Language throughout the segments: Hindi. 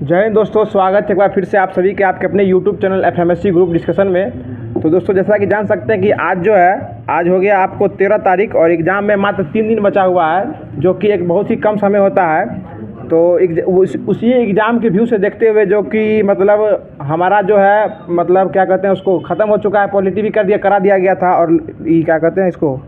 जय हिंद दोस्तों, स्वागत है एक बार फिर से आप सभी के आपके अपने YouTube channel FMSC group discussion में। तो दोस्तों, जैसा कि जान सकते हैं कि आज हो गया आपको 13 तारीख और एग्ज़ाम में मात्र 3 दिन बचा हुआ है, जो कि एक बहुत ही कम समय होता है। तो उसी एग्ज़ाम के व्यू से देखते हुए जो कि मतलब हमारा जो है मतलब क्या कहते हैं उसको ख़त्म हो चुका है, पॉलिटी भी करा दिया गया था। और ये क्या कहते हैं इसको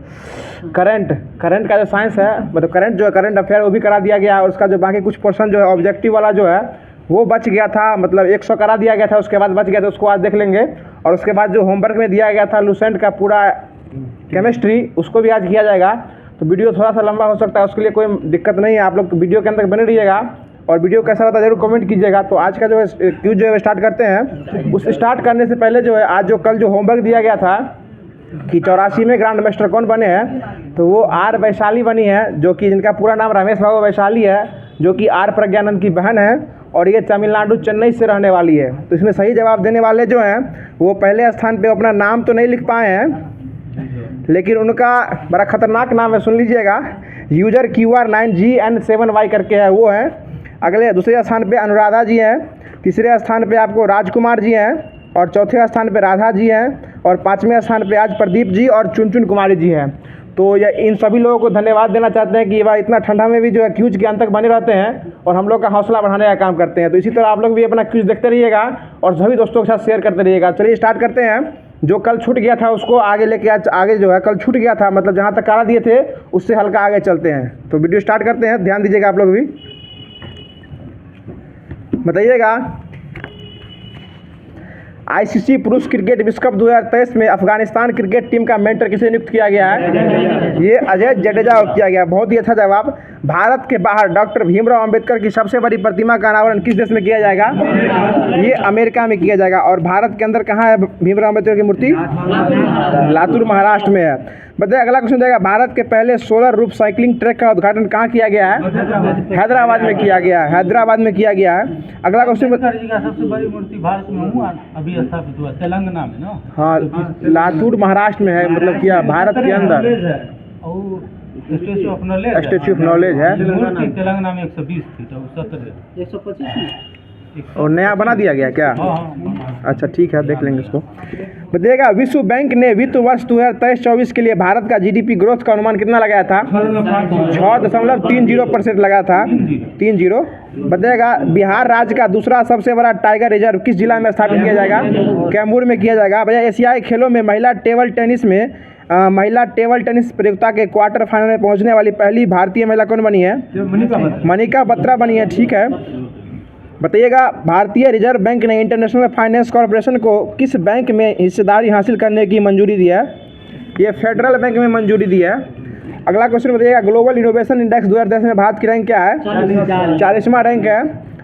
करंट का जो साइंस है मतलब करंट अफेयर वो भी करा दिया गया है। और उसका जो बाकी कुछ पोर्शन जो है ऑब्जेक्टिव वाला जो है वो बच गया था, मतलब 100 करा दिया गया था, उसके बाद बच गया था, उसको आज देख लेंगे। और उसके बाद जो होमवर्क में दिया गया था लूसेंट का पूरा केमिस्ट्री, उसको भी आज किया जाएगा। तो वीडियो थोड़ा सा लंबा हो सकता है, उसके लिए कोई दिक्कत नहीं है, आप लोग वीडियो के अंदर बने रहिएगा। और वीडियो कैसा रहता है जरूर कमेंट कीजिएगा। तो आज का जो है क्यूज जो है स्टार्ट करते हैं। उस स्टार्ट करने से पहले जो है कल जो होमवर्क दिया गया था कि 84वें ग्रैंड मास्टर कौन बने हैं, तो वो आर वैशाली बनी है, जो कि जिनका पूरा नाम रमेश बाबू वैशाली है, जो कि आर प्रज्ञानंद की बहन है। और ये तमिलनाडु चेन्नई से रहने वाली है। तो इसमें सही जवाब देने वाले जो हैं वो पहले स्थान पे अपना नाम तो नहीं लिख पाए हैं, लेकिन उनका बड़ा खतरनाक नाम है, सुन लीजिएगा। यूजर QR9GN7Y करके है, वो है। अगले दूसरे स्थान पे अनुराधा जी हैं, तीसरे स्थान पे आपको राजकुमार जी हैं, और चौथे स्थान पे राधा जी हैं, और पाँचवें स्थान पे आज प्रदीप जी और चुनचुन कुमारी जी हैं। तो ये इन सभी लोगों को धन्यवाद देना चाहते हैं कि वह इतना ठंडा में भी जो है क्यूज के अंत तक बने रहते हैं और हम लोग का हौसला बढ़ाने का काम करते हैं। तो इसी तरह आप लोग भी अपना क्यूज देखते रहिएगा और सभी दोस्तों के साथ शेयर करते रहिएगा। चलिए स्टार्ट करते हैं। जो कल छूट गया था उसको आगे लेके आगे जो है कल छूट गया था, मतलब जहाँ तक करा दिए थे उससे हल्का आगे चलते हैं। तो वीडियो स्टार्ट करते हैं, ध्यान दीजिएगा आप लोग भी, बताइएगा। ICC पुरुष क्रिकेट विश्व कप 2023 में अफगानिस्तान क्रिकेट टीम का मेंटर किसे नियुक्त किया गया है? ये अजय जडेजा को किया गया। बहुत ही अच्छा जवाब। भारत के बाहर डॉक्टर भीमराव अंबेडकर की सबसे बड़ी प्रतिमा का अनावरण किस देश में किया जाएगा? ये अमेरिका में किया जाएगा। और भारत के अंदर कहाँ है भीमराव अंबेडकर की मूर्ति? लातूर महाराष्ट्र में है। बताइए अगला क्वेश्चन जाएगा, भारत के पहले सोलर रूफ साइकिलिंग ट्रैक का उद्घाटन कहाँ किया गया है? हैदराबाद में किया गया है। हैदराबाद में किया गया है। अगला क्वेश्चन, सबसे बड़ी मूर्ति भारत में हुआ अभी स्थापित हुआ तेलंगाना में ना? हाँ, लातूर महाराष्ट्र में है, मतलब क्या भारत के अंदर स्टैच्यू ऑफ नॉलेज है। मूर्ति तेलंगाना में 120 थी, तो 70 125 में और नया बना दिया गया क्या? हाँ। अच्छा ठीक है, देख लेंगे इसको। बताइएगा, विश्व बैंक ने वित्त वर्ष 2023-24 के लिए भारत का GDP ग्रोथ का अनुमान कितना लगाया था? 6.30% लगा था, 30। बताइएगा, बिहार राज्य का दूसरा सबसे बड़ा टाइगर रिजर्व किस जिला में स्थापित किया जाएगा? कैमूर में किया जाएगा। भैया, एशियाई खेलों में महिला टेबल टेनिस प्रतियोगिता के क्वार्टर फाइनल में पहुंचने वाली पहली भारतीय महिला कौन बनी है? मनिका बत्रा बनी है। ठीक है। बताइएगा, भारतीय रिजर्व बैंक ने इंटरनेशनल फाइनेंस कॉर्पोरेशन को किस बैंक में हिस्सेदारी हासिल करने की मंजूरी दी है? ये फेडरल बैंक में मंजूरी दी है। अगला क्वेश्चन बताइएगा, ग्लोबल इनोवेशन इंडेक्स 2010 में भारत की रैंक क्या है? 40वां रैंक है।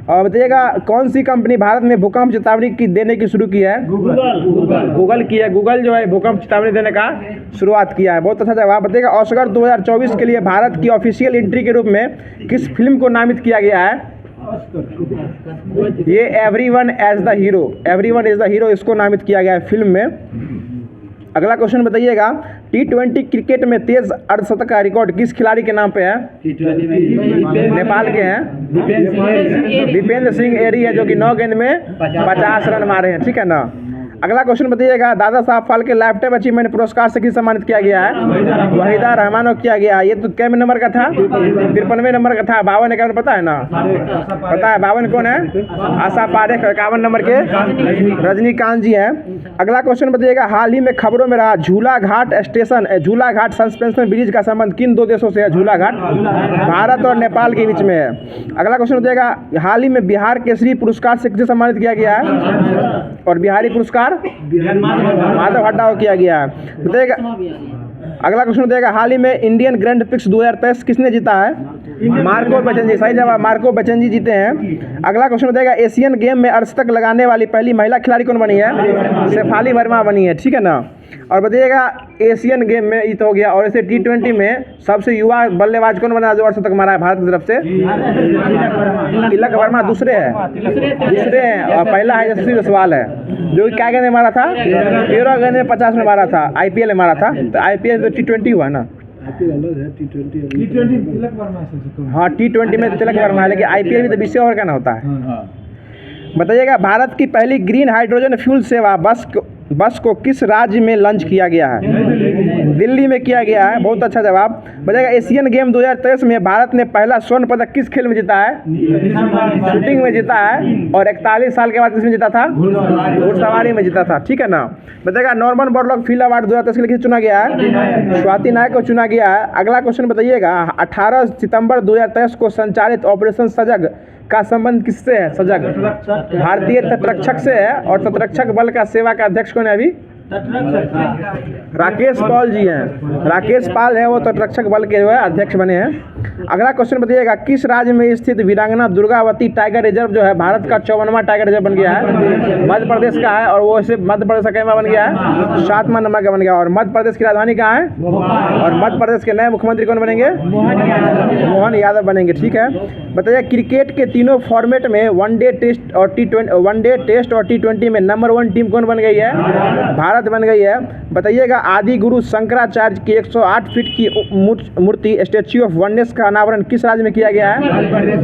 और बताइएगा, कौन सी कंपनी भारत में भूकंप चेतावनी देने की शुरू की है? गूगल की है। गूगल जो है भूकंप चेतावनी देने का शुरुआत किया है। बहुत अच्छा जवाब। बताइएगा, ऑस्कर 2024 के लिए भारत की ऑफिशियल एंट्री के रूप में किस फिल्म को नामित किया गया है? ये एवरीवन इज द हीरो इसको नामित किया गया है फिल्म में। अगला क्वेश्चन बताइएगा, T20 क्रिकेट में तेज अर्धशतक का रिकॉर्ड किस खिलाड़ी के नाम पे है? नेपाल के हैं दीपेंद्र सिंह एरी है, जो कि 9 गेंद में 50 रन मारे हैं। ठीक है ना। अगला क्वेश्चन बताइएगा, दादा साहब फाल्के लाइफटाइम अचीवमेंट पुरस्कार से किस सम्मानित किया गया है? वहीदा रहमान को किया गया। ये तो क्या नंबर का था? 53वें नंबर का था। 52 51 पता है ना? पता है 52 कौन है? आशा पारेख। 51 नंबर के रजनीकांत जी हैं। अगला क्वेश्चन बताइएगा, हाल ही में खबरों में रहा झूला घाट सस्पेंशन ब्रिज का संबंध किन 2 देशों से है? झूला घाट भारत और नेपाल के बीच में है। अगला क्वेश्चन बताइएगा, हाल ही में बिहार केसरी पुरस्कार से किसे सम्मानित किया गया है? और बिहारी पुरस्कार माधव हड्डा को किया गया है। बताइएगा, अगला क्वेश्चन बताइएगा, हाल ही में इंडियन ग्रैंड प्रिक्स 2023 किसने जीता है? मार्को बचनजी। सही जवाब, मार्को बचनजी जीते हैं। अगला क्वेश्चन बताइएगा, एशियन गेम में अर्धशतक लगाने वाली पहली महिला खिलाड़ी कौन बनी है? शेफाली वर्मा बनी है। ठीक है ना। और बताइएगा, एशियन गेम में ये तो हो गया। और ऐसे T20 में सबसे युवा बल्लेबाज कौन बना जो अर्धशतक मारा है भारत की तरफ से? तिलक वर्मा दूसरे हैं। और पहला है यशस्वी जायसवाल है, जो क्या गेंद में मारा था? 13 गेंद में 50 में मारा था। IPL में मारा था। तो IPL तो T20 हुआ ना। T20 तिलक वर्मा है। हाँ, T20 में तिलक वर्मा है, लेकिन IPL में तो 20 ओवर का ना होता है। बताइएगा भारत की पहली ग्रीन हाइड्रोजन फ्यूल सेवा बस को किस राज्य में लॉन्च किया गया है? दिल्ली में किया गया है। बहुत अच्छा जवाब। बताइएगा एशियन गेम 2023 में भारत ने पहला स्वर्ण पदक किस खेल में जीता है? शूटिंग में जीता है। और 41 साल के बाद किसमें जीता था? घुड़सवारी में जीता था। ठीक है ना। बताइएगा नॉर्मन बोरलॉग फील्ड अवार्ड 2023 के लिए किसे चुना गया है? स्वाति नायक को चुना गया है। अगला क्वेश्चन बताइएगा 18 सितंबर 2023 को संचालित ऑपरेशन सजग का संबंध किससे है? सजग भारतीय तटरक्षक से है। और तटरक्षक बल का सेवा का अध्यक्ष कौन है अभी? राकेश पाल जी हैं। राकेश पाल है वो तटरक्षक बल के जो है अध्यक्ष बने हैं। अगला क्वेश्चन बताइएगा किस राज्य में स्थित वीरांगना दुर्गावती टाइगर रिजर्व जो है भारत का 54वां टाइगर रिजर्व बन गया है? मध्य प्रदेश का है। और वो सिर्फ मध्य प्रदेश का कैमा बन गया है? 7वां नंबर का बन गया। और मध्य प्रदेश की राजधानी कहाँ है? और मध्य प्रदेश के नए मुख्यमंत्री कौन बनेंगे? मोहन यादव बनेंगे। ठीक है। बताइए क्रिकेट के तीनों फॉर्मेट में वनडे टेस्ट और T20 में नंबर 1 टीम कौन बन गई है? भारत बन गई है। बताइएगा आदि गुरु शंकराचार्य की 108 फीट की मूर्ति स्टैच्यू ऑफ वननेस का अनावरण किस राज्य में किया गया है?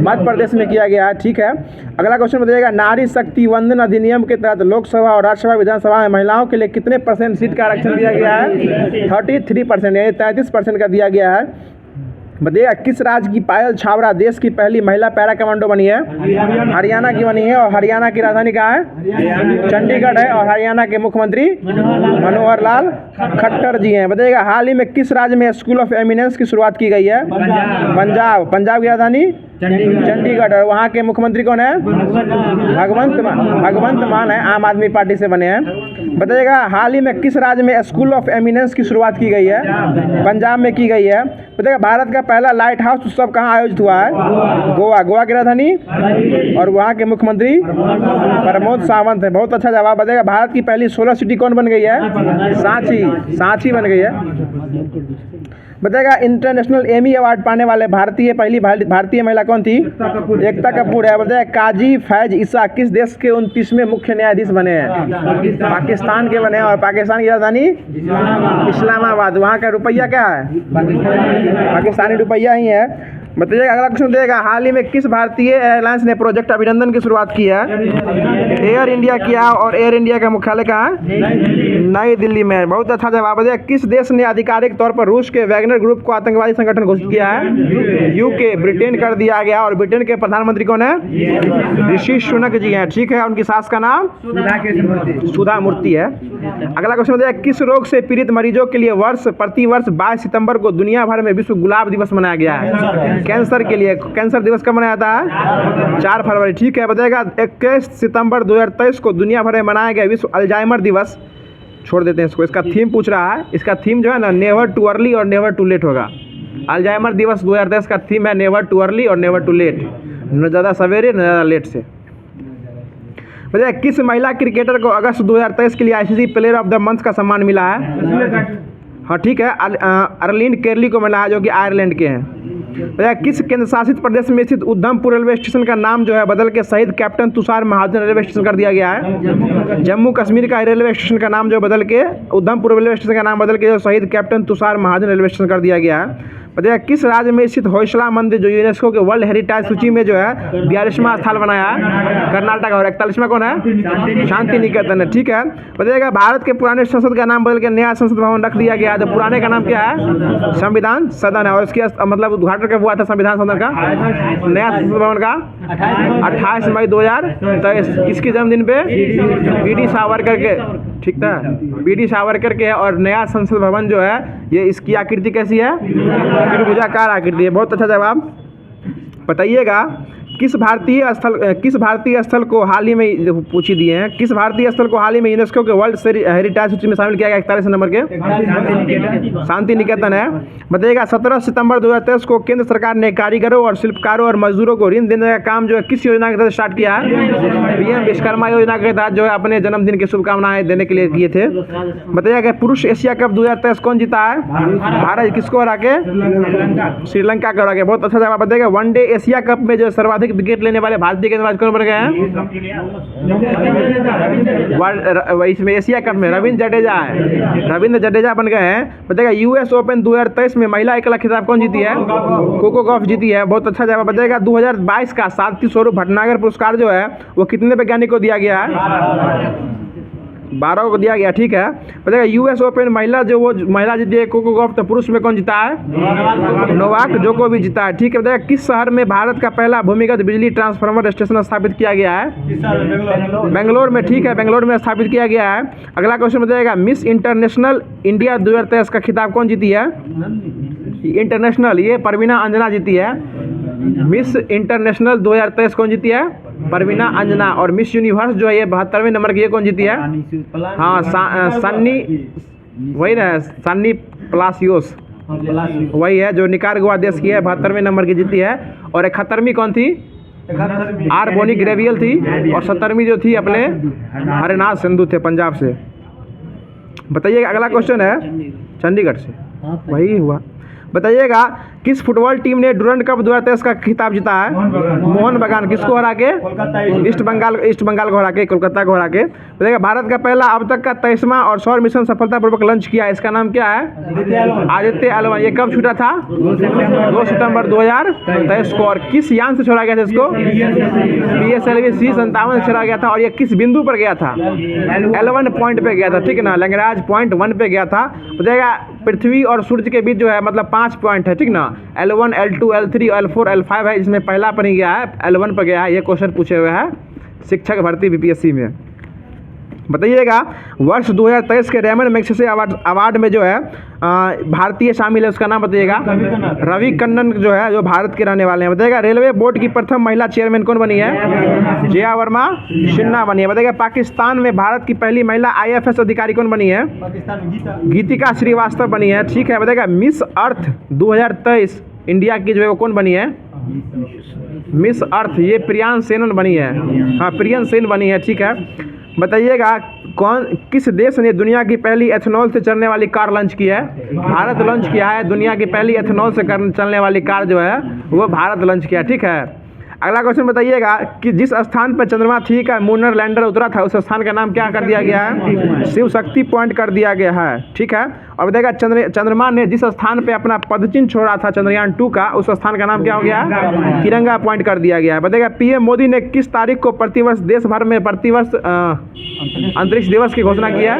मध्य प्रदेश में किया गया है। ठीक है। अगला क्वेश्चन बताइएगा नारी शक्ति वंदन अधिनियम के तहत लोकसभा और राज्यसभा विधानसभा में महिलाओं के लिए कितने % सीट का आरक्षण दिया गया है? 33%, यानी 33% का दिया गया है। बताइएगा किस राज्य की पायल छाबड़ा देश की पहली महिला पैरा कमांडो बनी है? हरियाणा की बनी है। और हरियाणा की राजधानी कहाँ है? चंडीगढ़ है। और हरियाणा के मुख्यमंत्री मनोहर लाल खट्टर जी हैं। बताइएगा हाल ही में किस राज्य में स्कूल ऑफ एमिनेंस की शुरुआत की गई है? पंजाब की राजधानी चंडीगढ़। और वहाँ के मुख्यमंत्री कौन है? भगवंत मान है, आम आदमी पार्टी से बने हैं। बताइएगा हाल ही में किस राज्य में स्कूल ऑफ एमिनेंस की शुरुआत की गई है? पंजाब में की गई है। बताइएगा भारत का पहला लाइट हाउस उत्सव कहाँ आयोजित हुआ है? गोवा की राजधानी। और वहाँ के मुख्यमंत्री प्रमोद सावंत है। बहुत अच्छा जवाब। बताइएगा भारत की पहली सोलर सिटी कौन बन गई है? सांची बन गई है। बताइएगा इंटरनेशनल एमी अवार्ड पाने वाले पहली भारतीय महिला कौन थी? एकता कपूर है। बताइए काजी फैज ईसा किस देश के 29वें मुख्य न्यायाधीश बने हैं? पाकिस्तान के बने हैं। और पाकिस्तान की राजधानी इस्लामाबाद। वहाँ का रुपया क्या है? पाकिस्तानी रुपया ही है। बताइएगा अगला क्वेश्चन देगा हाल ही में किस भारतीय एयरलाइंस ने प्रोजेक्ट अभिनंदन की शुरुआत की है? एयर इंडिया किया। और एयर इंडिया का मुख्यालय कहाँ है? नई दिल्ली में। बहुत अच्छा जवाब है। किस देश ने आधिकारिक तौर पर रूस के वैगनर ग्रुप को आतंकवादी संगठन घोषित किया है? यूके ब्रिटेन कर दिया गया। और ब्रिटेन के प्रधानमंत्री कौन है? ऋषि सुनक जी हैं। ठीक है। उनकी सास का नाम सुधा मूर्ति है। अगला क्वेश्चन बताइए किस रोग से पीड़ित मरीजों के लिए प्रतिवर्ष 22 सितंबर को दुनिया भर में विश्व गुलाब दिवस मनाया गया है? कैंसर के लिए। कैंसर दिवस कब मनाया जाता है? 4 फरवरी। ठीक है। बताइएगा 21 सितंबर 2023 को दुनिया भर में मनाया गया विश्व अल्जाइमर दिवस। छोड़ देते हैं इसको। इसका थीम पूछ रहा है। इसका थीम जो है ना नेवर टू अर्ली और नेवर टू लेट होगा। अल्जाइमर दिवस 2023 का थीम है नेवर टू अर्ली और नेवर टू लेट। न ज़्यादा सवेरे न ज़्यादा लेट से। बताइए किस महिला क्रिकेटर को अगस्त 2023 के लिए ICC player of the month का सम्मान मिला है? हाँ ठीक है। अर्लिन केरली को मिला है जो कि आयरलैंड के हैं। बताइए किस केंद्र शासित प्रदेश में स्थित उधमपुर रेलवे स्टेशन का नाम जो है बदल के शहीद कैप्टन तुषार महाजन रेलवे स्टेशन कर दिया गया है? जम्मू कश्मीर का रेलवे स्टेशन का नाम जो बदल के उधमपुर रेलवे स्टेशन का नाम बदल के जो शहीद कैप्टन तुषार महाजन रेलवे स्टेशन कर दिया गया है। बताइए किस राज्य में स्थित होयसला मंदिर जो यूनेस्को के वर्ल्ड हेरिटेज सूची में जो है 42वां स्थान बनाया है? कर्नाटक। और 41वां कौन है? शांति निकेतन है। ठीक है। बताइएगा भारत के पुराने संसद का नाम बदल के नया संसद भवन रख दिया गया। तो पुराने का नाम क्या है? संविधान सदन है। और इसके मतलब उद्घाटन कब हुआ था संविधान सदन का? नया संसद भवन का 28 मई 2023। किसके जन्मदिन पे? BD सावरकर के। ठीक था। BD सावरकर के। और नया संसद भवन जो है ये इसकी आकृति कैसी है? त्रिभुजाकार आकृति है। बहुत अच्छा जवाब। बताइएगा किस भारतीय स्थल को हाल ही में पूछी दिए हैं? किस भारतीय स्थल को हाल ही में यूनेस्को के वर्ल्ड हेरिटेज सूची में शामिल किया गया? 41 नंबर के शांति निकेतन है। बताइएगा 17 सितंबर 2023 को केंद्र सरकार ने कारीगरों और शिल्पकारों और मजदूरों को ऋण देने का काम जो है किस योजना के तहत स्टार्ट किया है? PM विश्वकर्मा योजना के तहत जो है अपने जन्मदिन की शुभकामनाएं देने के लिए किए थे। बताइएगा पुरुष एशिया कप 2023 कौन जीता है? भारत। किसको हरा के? श्रीलंका को हरा के। बहुत अच्छा जवाब। बताइएगा वनडे एशिया कप में जो सर्वाधिक सर्वाधिक विकेट लेने वाले भारतीय गेंदबाज कौन बन गए हैं? इसमें एशिया कप में रविंद्र जडेजा है, रविंद्र जडेजा बन गए हैं। बताइएगा यूएस ओपन 2023 में महिला एकल खिताब कौन जीती है? कोको गॉफ जीती है। बहुत अच्छा जवाब। बताइएगा 2022 का सारथी स्वरूप भटनागर पुरस्कार जो है वो कितने वैज्ञानिक को दिया गया है? 12 को दिया गया। ठीक है। बताइएगा यूएस ओपन महिला जो वो महिला जीती है कोको गॉफ, तो पुरुष में कौन जीता है? नोवाक जोकोविच जीता है। ठीक है। बताइएगा किस शहर में भारत का पहला भूमिगत बिजली ट्रांसफार्मर स्टेशन स्थापित किया गया है? बेंगलोर में। ठीक है, बेंगलोर में स्थापित किया गया है। अगला क्वेश्चन बताइएगा मिस इंटरनेशनल इंडिया 2023 का खिताब कौन जीती है? इंटरनेशनल ये परवीना अंजना जीती है। मिस इंटरनेशनल 2023 कौन जीती है? परवीना अंजना। और मिस यूनिवर्स जो है ये 72वें नंबर की ये कौन जीती है? हाँ, सन्नी, वही ना, सन्नी प्लासियोस, वही है जो निकारागुआ देश की है, 72वें नंबर की जीती है। और 71वीं कौन थी? आर बोनी ग्रेवियल थी। और 70वीं जो थी अपने हरनाथ सिंधु थे पंजाब से। बताइएगा अगला क्वेश्चन है चंडीगढ़ से, वही हुआ। बताइएगा किस फुटबॉल टीम ने डुरंड कप 2023 का खिताब जीता है? मोहन बगान। किसको हरा के? ईस्ट बंगाल को हरा के, कोलकाता को हरा के। बताइएगा भारत का पहला अब तक का 23वां और सौर मिशन सफलतापूर्वक लॉन्च किया है, इसका नाम क्या है? आदित्य एल1। ये कब छूटा था? 2 सितंबर 2023 को। और किस यान से छोड़ा गया था इसको? PSLV C57 से छोड़ा गया था। और ये किस बिंदु पर गया था? L1 पॉइंट पे गया था। ठीक है ना, लैंग्राज पॉइंट 1 पे गया था। बताइएगा पृथ्वी और सूर्य के बीच जो है मतलब 5 पॉइंट है, ठीक ना, L1 L2 L3 L4 L5 है। इसमें पहला पर ही गया है, L1 पर गया है। ये क्वेश्चन पूछे हुए हैं शिक्षक भर्ती BPSC में। बताइएगा वर्ष 2023 के रेमन मैग्सेसे अवार्ड में जो है भारतीय शामिल है, उसका नाम बताइएगा। रवि कन्नन जो है जो भारत के रहने वाले हैं। बताइएगा रेलवे बोर्ड की प्रथम महिला चेयरमैन कौन बनी है? जया वर्मा सिन्हा बनी है। बताइएगा पाकिस्तान में भारत की पहली महिला IFS अधिकारी कौन बनी है? गीतिका श्रीवास्तव बनी है। ठीक है। बताइएगा मिस अर्थ 2023 इंडिया की जो है वो कौन बनी है? मिस अर्थ ये प्रियान सेन बनी है। हाँ, प्रियन सेन बनी है। ठीक है। बताइएगा किस देश ने दुनिया की पहली एथेनॉल से चलने वाली कार लॉन्च की है? भारत लॉन्च किया है। दुनिया की पहली एथेनॉल से चलने वाली कार जो है वो भारत लॉन्च किया। ठीक है। अगला क्वेश्चन बताइएगा कि जिस स्थान पर चंद्रमा 3 का मूनर लैंडर उतरा था उस स्थान का नाम क्या कर दिया गया है? शिव शक्ति पॉइंट कर दिया गया है। ठीक है। और बताइएगा चंद्रमा ने जिस स्थान पे अपना पदचिन्ह छोड़ा था चंद्रयान 2 का, उस स्थान का नाम क्या हो गया? तिरंगा पॉइंट कर दिया गया है। बताइएगा PM मोदी ने किस तारीख को प्रतिवर्ष देश भर में प्रतिवर्ष अंतरिक्ष दिवस की घोषणा किया?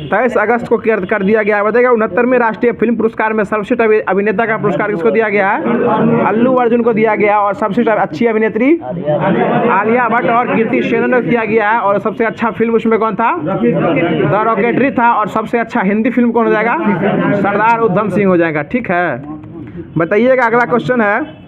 23 अगस्त को कर दिया गया है। बताइएगा 69वें राष्ट्रीय फिल्म पुरस्कार में सर्वश्रेष्ठ अभिनेता का पुरस्कार किसको दिया गया है? अल्लू अर्जुन को दिया गया। और सबसे अच्छी अभिनेत्री आलिया भट्ट और कीर्ति सेनन को दिया गया है। और सबसे अच्छा फिल्म उसमें कौन था? द रॉकेटरी था। और सबसे अच्छा हिंदी फिल्म कौन हो जाएगा? सरदार उधम सिंह हो जाएगा। ठीक है। बताइएगा अगला क्वेश्चन है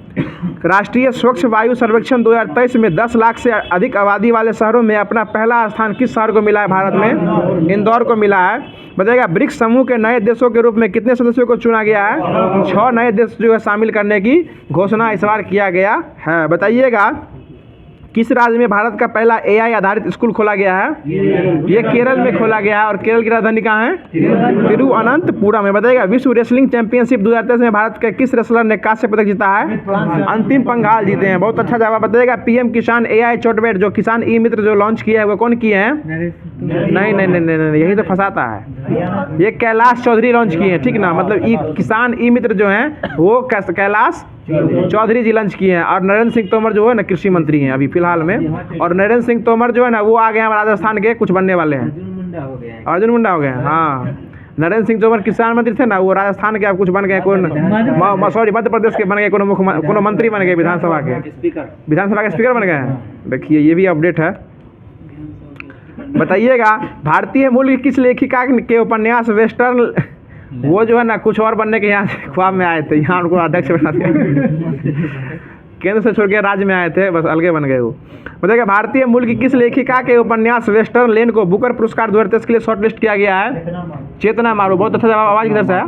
राष्ट्रीय स्वच्छ वायु सर्वेक्षण 2023 में 10 लाख से अधिक आबादी वाले शहरों में अपना पहला स्थान किस शहर को मिला है? भारत में इंदौर को मिला है। बताइएगा ब्रिक्स समूह के नए देशों के रूप में कितने सदस्यों को चुना गया है? 6 नए देश जो है शामिल करने की घोषणा इस बार किया गया है। बताइएगा किस राज्य में भारत का पहला AI आधारित स्कूल खोला गया है? ये केरल में खोला गया है। और केरल की राजधानी कहाँ है? तिरुवनंतपुरम में। बताइएगा विश्व रेसलिंग चैंपियनशिप 2023 में भारत के किस रेसलर ने कांस्य पदक जीता है? अंतिम पंघाल जीते हैं। बहुत अच्छा जवाब। बताइएगा PM किसान AI चॉटबॉट जो किसान ई-मित्र जो लॉन्च किया है वो कौन किए हैं? नहीं, यही तो फंसाता है। ये कैलाश चौधरी लॉन्च किए हैं। ठीक ना, मतलब किसान ई-मित्र जो हैं वो कैलाश चौधरी जी लॉन्च किए हैं। और नरेंद्र सिंह तोमर जो है ना कृषि मंत्री हैं अभी फिलहाल में। और नरेंद्र सिंह तोमर जो है ना वो आ गए हैं राजस्थान के, कुछ बनने वाले हैं। अर्जुन मुंडा हो गए हैं। हाँ, नरेंद्र सिंह तोमर किसान मंत्री थे ना, वो राजस्थान के अब कुछ बन गए। सॉरी, मध्य प्रदेश के बन गए, कोनो मंत्री बन गए, विधानसभा के स्पीकर बन गए हैं। देखिए ये भी अपडेट है। बताइएगा भारतीय मूल किस लेखिका के उपन्यास वेस्टर्न वो जो है ना कुछ और बनने के यहाँ ख्वाब में आए थे, यहाँ उनको अध्यक्ष बना दिया। केंद्र से छोड़ के राज्य में आए थे, बस अलगे बन गए वो। बताइएगा भारतीय मूल की किस लेखिका के उपन्यास वेस्टर्न लेन को बुकर पुरस्कार 2023 के लिए शॉर्टलिस्ट किया गया है? चेतना मारू। बहुत अच्छा जवाब। आवाज़ किधर से है?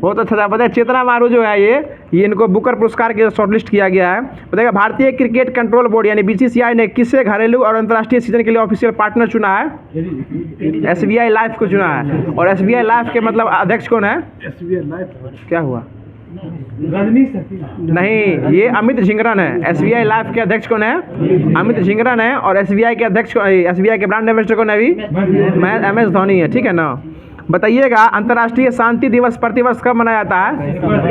बहुत अच्छा जवाब। बताइए चेतना मारू जो है ये इनको बुकर पुरस्कार के शॉर्टलिस्ट किया गया है। बताइएगा भारतीय क्रिकेट कंट्रोल बोर्ड यानी BCCI ने किससे घरेलू और अंतर्राष्ट्रीय सीजन के लिए ऑफिशियल पार्टनर चुना है? SBI लाइफ को चुना है। और SBI लाइफ के मतलब अध्यक्ष कौन है? SBI लाइफ क्या हुआ? नहीं, ये अमित झिंगरन है। एसबीआई लाइफ के अध्यक्ष कौन है? अमित झिंगरन है। और एसबीआई के अध्यक्ष, एसबीआई के ब्रांड एम्बेसडर कौन है अभी? MS धोनी है, ठीक है ना। बताइएगा अंतर्राष्ट्रीय शांति दिवस प्रतिवर्ष कब मनाया जाता है?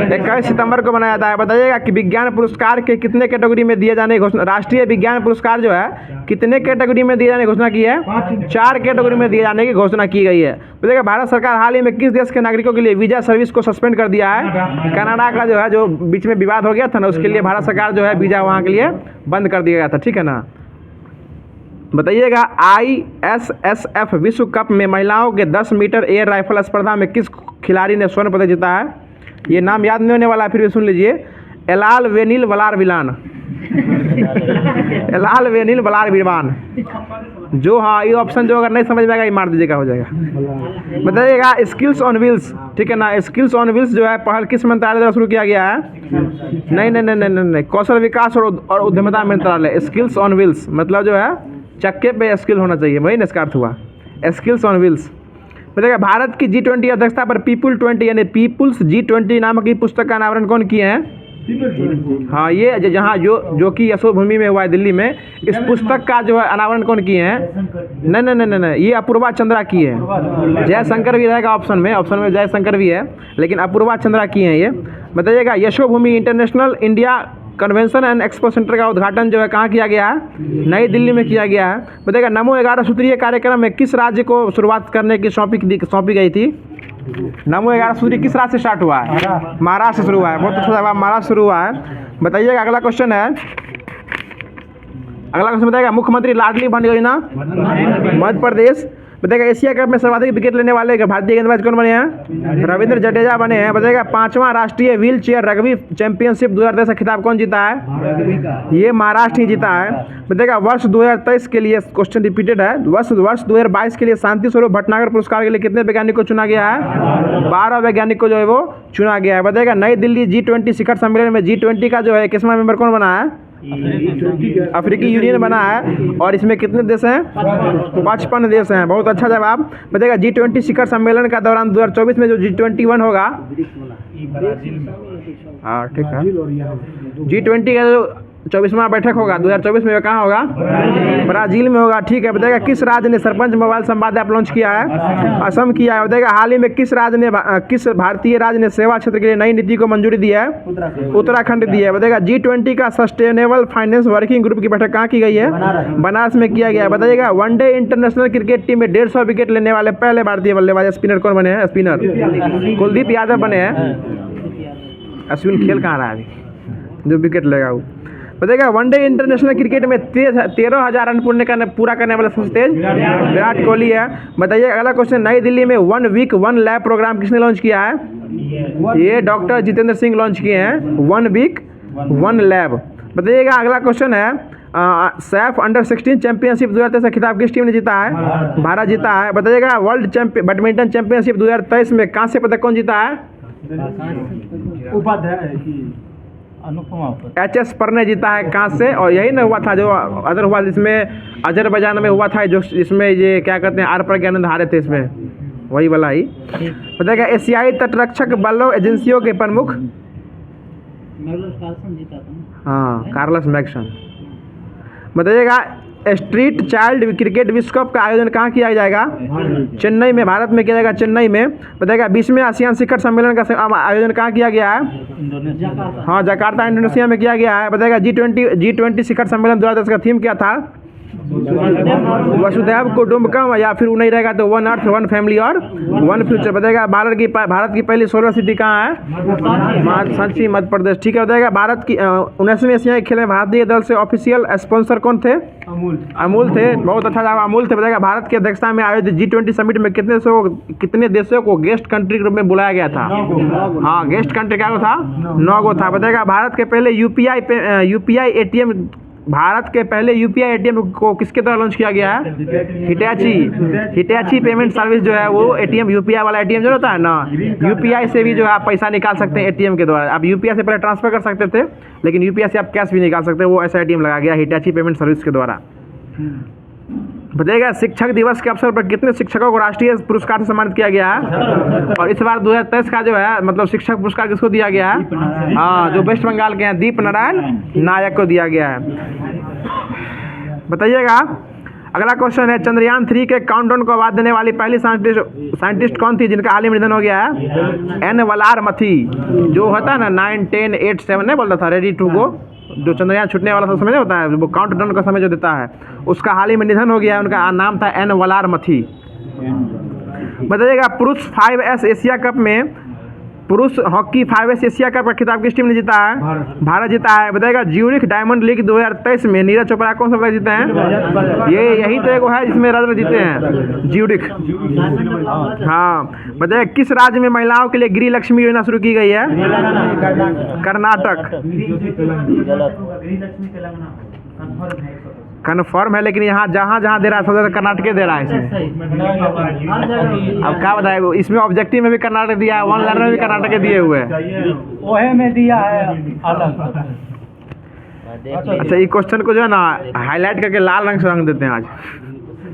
21 सितंबर को मनाया जाता है। बताइएगा कि विज्ञान पुरस्कार के कितने कैटेगरी में दिए जाने की घोषणा, राष्ट्रीय विज्ञान पुरस्कार जो है कितने कैटेगरी में दिए जाने की घोषणा की है? 4 कैटेगरी में दिए जाने की घोषणा की गई है। बताइएगा भारत सरकार हाल ही में किस देश के नागरिकों के लिए वीजा सर्विस को सस्पेंड कर दिया है? कनाडा का जो है, जो बीच में विवाद हो गया था ना, उसके लिए भारत सरकार जो है वीजा वहाँ के लिए बंद कर दिया गया था, ठीक है ना। बताइएगा ISSF विश्व कप में महिलाओं के 10 मीटर एयर राइफल स्पर्धा में किस खिलाड़ी ने स्वर्ण पदक जीता है? ये नाम याद नहीं होने वाला, फिर भी सुन लीजिए। एलाल वेनिल वलार एलाल वेनिल वलार विलान। जो, हाँ, ये ऑप्शन जो अगर नहीं समझ में आएगा ये मार दीजिएगा, हो जाएगा। बताइएगा स्किल्स ऑन व्हील्स, ठीक है ना। स्किल्स ऑन व्हील्स जो है पहल किस मंत्रालय द्वारा शुरू किया गया है? नहीं, कौशल विकास और उद्यमिता मंत्रालय। स्किल्स ऑन व्हील्स मतलब जो है चक्के पे स्किल होना चाहिए, वही इसका अर्थ हुआ, स्किल्स ऑन व्हील्स। बताइएगा भारत की G20 अध्यक्षता पर पीपुल20 यानी पीपुल्स G20 नामक की पुस्तक का अनावरण कौन किए हैं? हाँ, ये जहाँ जो कि यशोभूमि में हुआ है दिल्ली में, इस पुस्तक का जो है अनावरण कौन किए हैं? नहीं, ये अपूर्वा चंद्रा की है। जयशंकर भी रहेगा ऑप्शन में जयशंकर भी है, लेकिन अपूर्वा चंद्रा की हैं ये। बताइएगा Yashobhoomi international India convention and expo centre का उद्घाटन जो है कहाँ किया गया है? नई दिल्ली में किया गया है। बताइएगा नमो 11 सूत्रीय कार्यक्रम में किस राज्य को शुरुआत करने की सौंपी गई थी? नमो 11 सूत्री किस राज्य से स्टार्ट हुआ है? महाराष्ट्र से शुरू हुआ है। बहुत अच्छा जवाब, महाराष्ट्र शुरू हुआ है। बताइएगा अगला क्वेश्चन बताइएगा मुख्यमंत्री लाडली बहन योजना मध्य प्रदेश। बताइएगा एशिया कप में सर्वाधिक विकेट लेने वाले भारतीय गेंदबाज कौन बने हैं? रविंद्र जडेजा बने हैं। बताइएगा 5वां राष्ट्रीय व्हील चेयर रग्बी चैंपियनशिप 2023 का खिताब कौन जीता है? ये महाराष्ट्र ही जीता है। बताइएगा वर्ष 2023 के लिए, क्वेश्चन रिपीटेड है, वर्ष 2022 के लिए शांति स्वरूप भटनागर पुरस्कार के लिए कितने वैज्ञानिक को चुना गया है? 12 वैज्ञानिक को जो है वो चुना गया है। बताइएगा नई दिल्ली G20 शिखर सम्मेलन में G20 का जो है 21वां मेंबर कौन बना है? अफ्रीकी यूनियन बना है। और इसमें कितने देश हैं? 55 देश हैं। बहुत अच्छा जवाब। बताइएगा G20 शिखर सम्मेलन का दौरान 2024 में जो G21 होगा, हाँ ठीक है, G20 का जो 24वां बैठक होगा 2024 में, कहाँ होगा? ब्राजील में होगा, ठीक है। बताइएगा किस राज्य ने सरपंच मोबाइल संवाद ऐप लॉन्च किया है? असम किया है। बताइएगा हाल ही में किस भारतीय राज्य ने सेवा क्षेत्र के लिए नई नीति को मंजूरी दी है? उत्तराखंड दी है। बताइएगा G20 का सस्टेनेबल फाइनेंस वर्किंग ग्रुप की बैठक कहाँ की गई है? बनारस में किया गया है। बताइएगा वनडे इंटरनेशनल क्रिकेट टीम में 150 विकेट लेने वाले पहले भारतीय बल्लेबाज स्पिनर कौन बने हैं? कुलदीप यादव बने हैं। अश्विन खेल कहाँ रहा है अभी जो विकेट लेगा वो? बताइएगा वनडे इंटरनेशनल क्रिकेट में 13,000 रन पूरा करने वाला सबसे तेज विराट कोहली है। बताइए अगला क्वेश्चन, नई दिल्ली में 1 वीक 1 लैब प्रोग्राम किसने लॉन्च किया है? ये डॉक्टर जितेंद्र सिंह लॉन्च किए हैं 1 वीक 1 लैब। बताइएगा अगला क्वेश्चन है, सैफ अंडर-16 चैंपियनशिप 2023 का खिताब किस टीम ने जीता है? भारत जीता है। बताइएगा वर्ल्ड बैडमिंटन चैंपियनशिप 2023 में कांस्य पदक कौन जीता है? HS पर ने जीता है कांस्य। और यही ना हुआ था जो अदर हुआ, जिसमें अजरबैजान में हुआ था, जो इसमें ये क्या कहते हैं, आर प्रज्ञानंद हारे थे इसमें, वही वाला ही। बताइएगा एशियाई तटरक्षक बलों एजेंसियों के प्रमुख? हाँ, कार्लस मैक्सन। बताइएगा स्ट्रीट चाइल्ड क्रिकेट विश्व कप का आयोजन कहाँ किया जाएगा? चेन्नई में, भारत में किया जाएगा, चेन्नई में। बताइएगा 20वें आसियान शिखर सम्मेलन का आयोजन कहाँ किया गया है? हाँ, जकार्ता इंडोनेशिया में किया गया है। बताइएगा G20 शिखर सम्मेलन 2010 का थीम क्या था? वसुधैव कुटुंबकम, या फिर नहीं रहेगा तो 1 अर्थ 1 फैमिली और 1 फ्यूचर। बताइएगा भारत की पहली सोलर सिटी कहाँ है? सांची मध्य प्रदेश, ठीक है। बताइएगा भारत की 19वीं एशियाई खेल में भारतीय दल से ऑफिशियल स्पॉन्सर कौन थे? अमूल थे। बहुत अच्छा जवाब, अमूल थे। बताइएगा भारत की अध्यक्षता में आयोजित G20 समिट में कितने देशों को गेस्ट कंट्री के रूप में बुलाया गया था? हाँ, गेस्ट कंट्री क्या था? 9 गो था। बताइएगा भारत के पहले यूपीआई ATM को किसके द्वारा लॉन्च किया गया है? हिटैची पेमेंट सर्विस जो है वो ATM, यूपीआई वाला ATM जो होता है ना, यूपीआई से भी जो है आप पैसा निकाल सकते हैं ATM के द्वारा। आप यूपीआई से पहले ट्रांसफर कर सकते थे, लेकिन यूपीआई से आप कैश भी निकाल सकते हैं, वो ऐसा ATM लगा गया हिटैची पेमेंट सर्विस के द्वारा। बताइएगा शिक्षक दिवस के अवसर पर कितने शिक्षकों को राष्ट्रीय पुरस्कार से सम्मानित किया गया है? और इस बार 2023 का जो है मतलब शिक्षक पुरस्कार किसको दिया गया है? हाँ, जो वेस्ट बंगाल के हैं दीप नारायण नायक को दिया गया है। बताइएगा अगला क्वेश्चन है, चंद्रयान 3 के काउंटडाउन को आवाज देने वाली पहली साइंटिस्ट कौन थी जिनका हाल ही में निधन हो गया है? एन वलार मथी। जो होता है ना 9, 10, 8, 7 नहीं बोलता था रेडी टू गो, जो चंद्रयान छूटने वाला समय नहीं होता है, वो काउंटडाउन का समय जो देता है, उसका हाल ही में निधन हो गया है। उनका नाम था एन वलार मथी। बताइएगा पुरुष 5S एशिया कप में पुरुष हॉकी 5S एशिया कप का खिताब किस टीम ने जीता है? भारत जीता है। बताइएगा ज्यूरिख डायमंड लीग 2023 में नीरज चोपड़ा कौन सा पदक जीते हैं? यही तो एक है जिसमें रजत जीते हैं, ज्यूरिख। हाँ, बताइए किस राज्य में महिलाओं के लिए गृह लक्ष्मी योजना शुरू की गई है? कर्नाटक। कन्फर्म है, लेकिन यहाँ जहाँ जहाँ दे रहा है सबसे ज़्यादा कर्नाटक दे रहा है इसमें। अब क्या बताए, इसमें ऑब्जेक्टिव में भी कर्नाटक दिया है, वन लाइनर में भी कर्नाटक दिए हुए हैं, ओहे में दिया है अलग। अच्छा, ये क्वेश्चन को जो है ना हाईलाइट करके लाल रंग से रंग देते हैं आज।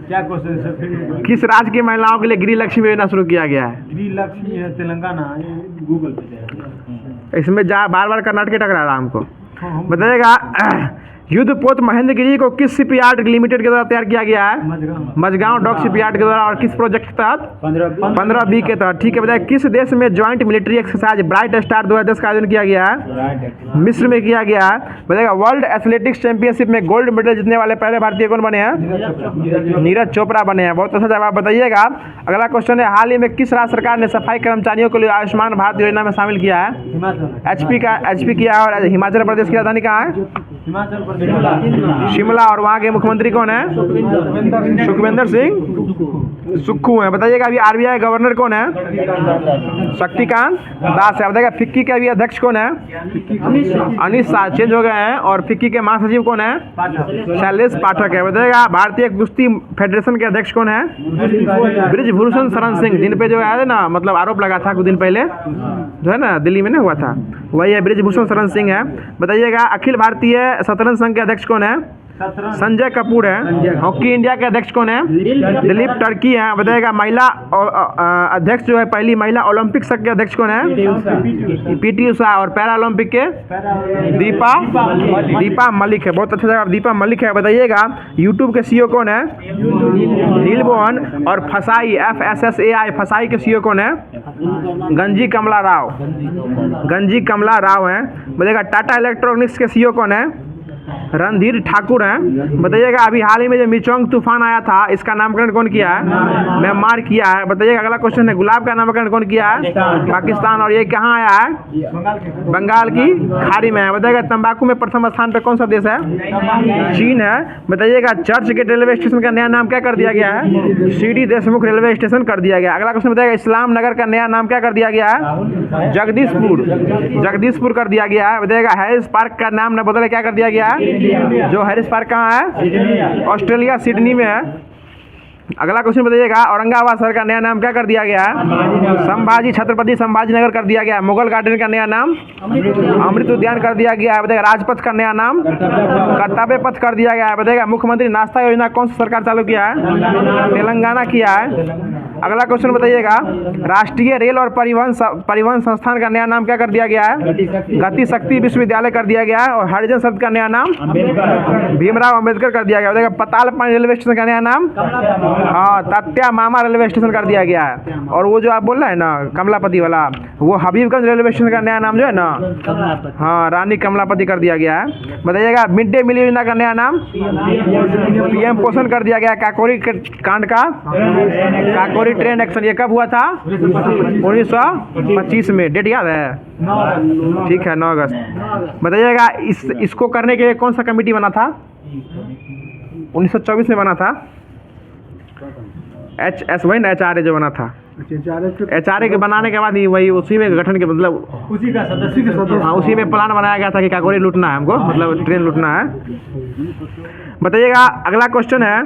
क्या क्वेश्चन है? किस राज्य की महिलाओं के लिए गृह लक्ष्मी योजना शुरू किया गया है? गृह लक्ष्मी है तेलंगाना, गूगल पे। इसमें बार बार कर्नाटक टकरा रहा हमको। बताइएगा युद्धपोत महेंद्रगिरी को किस शिपयार्ड लिमिटेड के द्वारा तैयार किया गया है? मझगांव डॉक शिपयार्ड के द्वारा। और किस प्रोजेक्ट के तहत? 15B के तहत। ठीक है, बताइए किस देश में joint military exercise bright star 2010 का आयोजन किया गया है? मिस्र में किया गया है। बताइएगा वर्ल्ड एथलेटिक्स चैंपियनशिप में गोल्ड मेडल जीतने वाले पहले भारतीय कौन बने हैं? नीरज चोपड़ा बने हैं। बहुत अच्छा जवाब। बताइएगा अगला क्वेश्चन है, हाल ही में किस राज्य सरकार ने सफाई कर्मचारियों के लिए आयुष्मान भारत योजना में शामिल किया है? HP किया है। और हिमाचल प्रदेश की राजधानी कहाँ है? शिमला। और वहाँ के मुख्यमंत्री कौन है? सुखविंदर सिंह सुक्खू है। बताइएगा अभी RBI गवर्नर कौन है? शक्तिकांत दास है। बताइएगा फिक्की के अभी अध्यक्ष कौन है? अनिश शाह चेंज हो गए हैं। और फिक्की के महासचिव कौन है? शैलेश पाठक है। बताइएगा भारतीय कुश्ती फेडरेशन के अध्यक्ष कौन है? ब्रिजभूषण शरण सिंह, जिन पे जो है ना मतलब आरोप लगा था कुछ दिन पहले जो है ना दिल्ली में ना हुआ था, वही है ब्रिजभूषण शरण सिंह है। बताइएगा अखिल भारतीय शतरंज संघ के अध्यक्ष कौन है? संजय कपूर है। हॉकी इंडिया के अध्यक्ष कौन है? दिलीप टर्की है। बताइएगा महिला अध्यक्ष जो है, पहली महिला ओलंपिक संघ के अध्यक्ष कौन है? PT उषा। और पैरा ओलंपिक के दीपा मलिक है। बहुत अच्छा जवाब, दीपा मलिक है। बताइएगा यूट्यूब के CEO कौन है? नील मोहन। और फसाई FSSAI फसाई के CEO कौन है? गंजी कमला राव है। बताइएगा टाटा इलेक्ट्रॉनिक्स के CEO कौन है? रणधीर ठाकुर हैं। बताइएगा अभी हाल ही में जो मिचोंग तूफान आया था, इसका नामकरण कौन किया है? म्यांमार किया है। बताइएगा अगला क्वेश्चन है, गुलाब का नामकरण कौन किया है? पाकिस्तान। और ये कहाँ आया है? बंगाल की खाड़ी में है। बताइएगा तंबाकू में प्रथम स्थान पे कौन सा देश है? चीन है। बताइएगा चर्च गेट रेलवे स्टेशन का नया नाम क्या कर दिया गया है? CD देशमुख रेलवे स्टेशन कर दिया गया। अगला क्वेश्चन बताइएगा इस्लाम नगर का नया नाम क्या कर दिया गया है? जगदीशपुर कर दिया गया है। बताइएगा हैरिस पार्क का नाम न बदले क्या कर दिया गया है? जो हैरिस पार्क कहाँ है? ऑस्ट्रेलिया सिडनी में है। अगला क्वेश्चन बताइएगा औरंगाबाद शहर का नया नाम क्या कर दिया गया है? छत्रपति संभाजी नगर कर दिया गया। मुगल गार्डन का नया नाम अमृत उद्यान कर दिया गया है। बताइएगा राजपथ का नया नाम कर्तव्य पथ कर दिया गया है। बताइएगा मुख्यमंत्री नाश्ता योजना कौन सा सरकार चालू किया है? तेलंगाना किया है। अगला क्वेश्चन बताइएगा राष्ट्रीय रेल और परिवहन संस्थान का नया नाम क्या कर दिया गया है? गति शक्ति विश्वविद्यालय कर दिया गया है। और हरिजन शब्द का नया नाम भीमराव अम्बेडकर कर दिया गया। बताइएगा पतालपानी रेलवे स्टेशन का नया नाम तात्या मामा रेलवे स्टेशन कर दिया गया है। और वो जो आप बोल रहे हैं ना कमलापति वाला, वो हबीबगंज रेलवे स्टेशन का नया नाम जो है ना रानी कमलापति कर दिया गया है। बताइएगा मिड डे मील योजना का नया नाम PM पोषण कर दिया गया। काकोरी कांड का काकोरी ट्रेन एक्शन ये कब हुआ था? 1925 में। डेट याद है? ठीक है, 9 अगस्त। बताइएगा इसको करने के लिए कौन सा कमेटी बना था? 1924 में बना था। वही ना HRA जो बना था। HRA के बनाने के बाद ही वही उसी में गठन के मतलब उसी का सदस्य हाँ उसी में प्लान बनाया गया था कि काकोरी लूटना है हमको, मतलब ट्रेन लूटना है। बताइएगा अगला क्वेश्चन है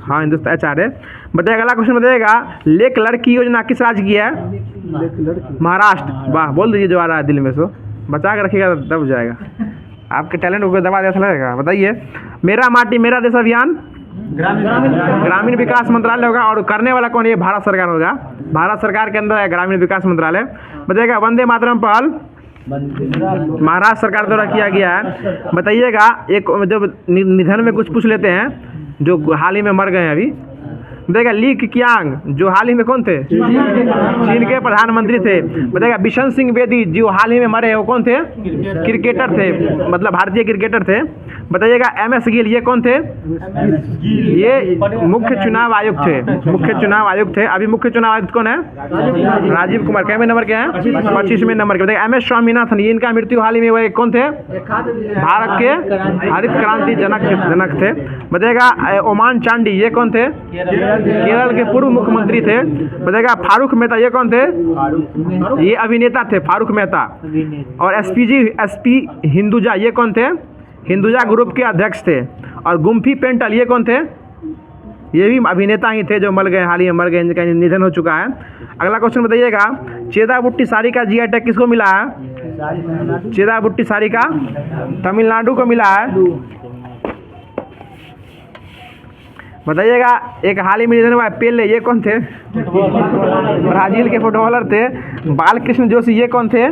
हाँ हिंदुस्तान HRA। बताइएगा अगला क्वेश्चन बताइएगा लेक लड़की योजना किस राज्य की है? महाराष्ट्र। वाह, बोल दीजिए जो आ रहा है दिल में, सो बचा के रखिएगा दब जाएगा। आपके टैलेंट को दबा दिया लगेगा। बताइए मेरा माटी मेरा देश अभियान ग्रामीण विकास मंत्रालय होगा। और करने वाला कौन है? ये भारत सरकार होगा। भारत सरकार के अंदर है ग्रामीण विकास मंत्रालय। बताइएगा वंदे मातरम पहल महाराष्ट्र सरकार द्वारा किया गया है। बताइएगा एक जो निधन में कुछ पूछ लेते हैं जो हाल ही में मर गए हैं अभी। बताइएगा ली कियांग जो हाल ही में कौन थे? चीन के प्रधानमंत्री थे। बताइएगा बिशन सिंह बेदी जो हाल ही में मरे हैं वो कौन थे? क्रिकेटर थे, मतलब भारतीय क्रिकेटर थे। बताइएगा MS गिल ये कौन थे? ये मुख्य चुनाव आयुक्त थे। मुख्य चुनाव आयुक्त थे। अभी मुख्य चुनाव आयुक्त कौन है? राजीव कुमार। कैमे नंबर के हैं? 25वें नंबर के। बताइए MS स्वामीनाथन ये इनका मृत्यु हाल ही में हुआ कौन थे? भारत के हरित क्रांति जनक थे। बताइएगा ओमान चांडी ये कौन थे? केरल के पूर्व मुख्यमंत्री थे। बताइएगा फारूक मेहता ये कौन थे? ये अभिनेता थे फारूक मेहता। और SP हिंदुजा ये कौन थे? हिंदुजा ग्रुप के अध्यक्ष थे। और गुम्फी पेंटल ये कौन थे? ये भी अभिनेता ही थे जो मर गए, हाल ही में मर गए, इनका निधन हो चुका है। अगला क्वेश्चन बताइएगा चेदा बुट्टी साड़ी का GI टैग किसको मिला है? चेदा बुट्टी साड़ी का तमिलनाडु को मिला है। बताइएगा एक हाल ही में निधन हुआ है पेले ये कौन थे? ब्राजील के फुटबॉलर थे। बालकृष्ण जोशी ये कौन थे?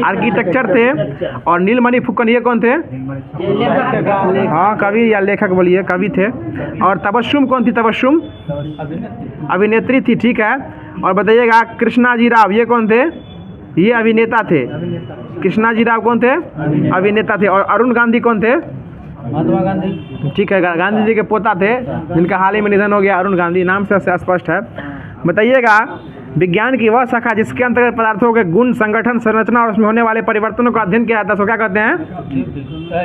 आर्किटेक्चर थे। और नीलमणि फुक्कन ये कौन थे? हाँ कवि या लेखक बोलिए, कवि थे। और तबस्सुम कौन थी? तबस्सुम अभिनेत्री थी, ठीक है। और बताइएगा कृष्णाजी राव ये कौन थे? ये अभिनेता थे। कृष्णाजी राव कौन थे? अभिनेता थे। और अरुण गांधी कौन थे? महात्मा गांधी, ठीक है, गांधी जी के पोता थे जिनका हाल ही में निधन हो गया, अरुण गांधी। नाम से स्पष्ट है। बताइएगा विज्ञान की वह शाखा जिसके अंतर्गत पदार्थों के गुण, संगठन, संरचना और उसमें होने वाले परिवर्तनों का अध्ययन किया जाता है उसको क्या कहते हैं?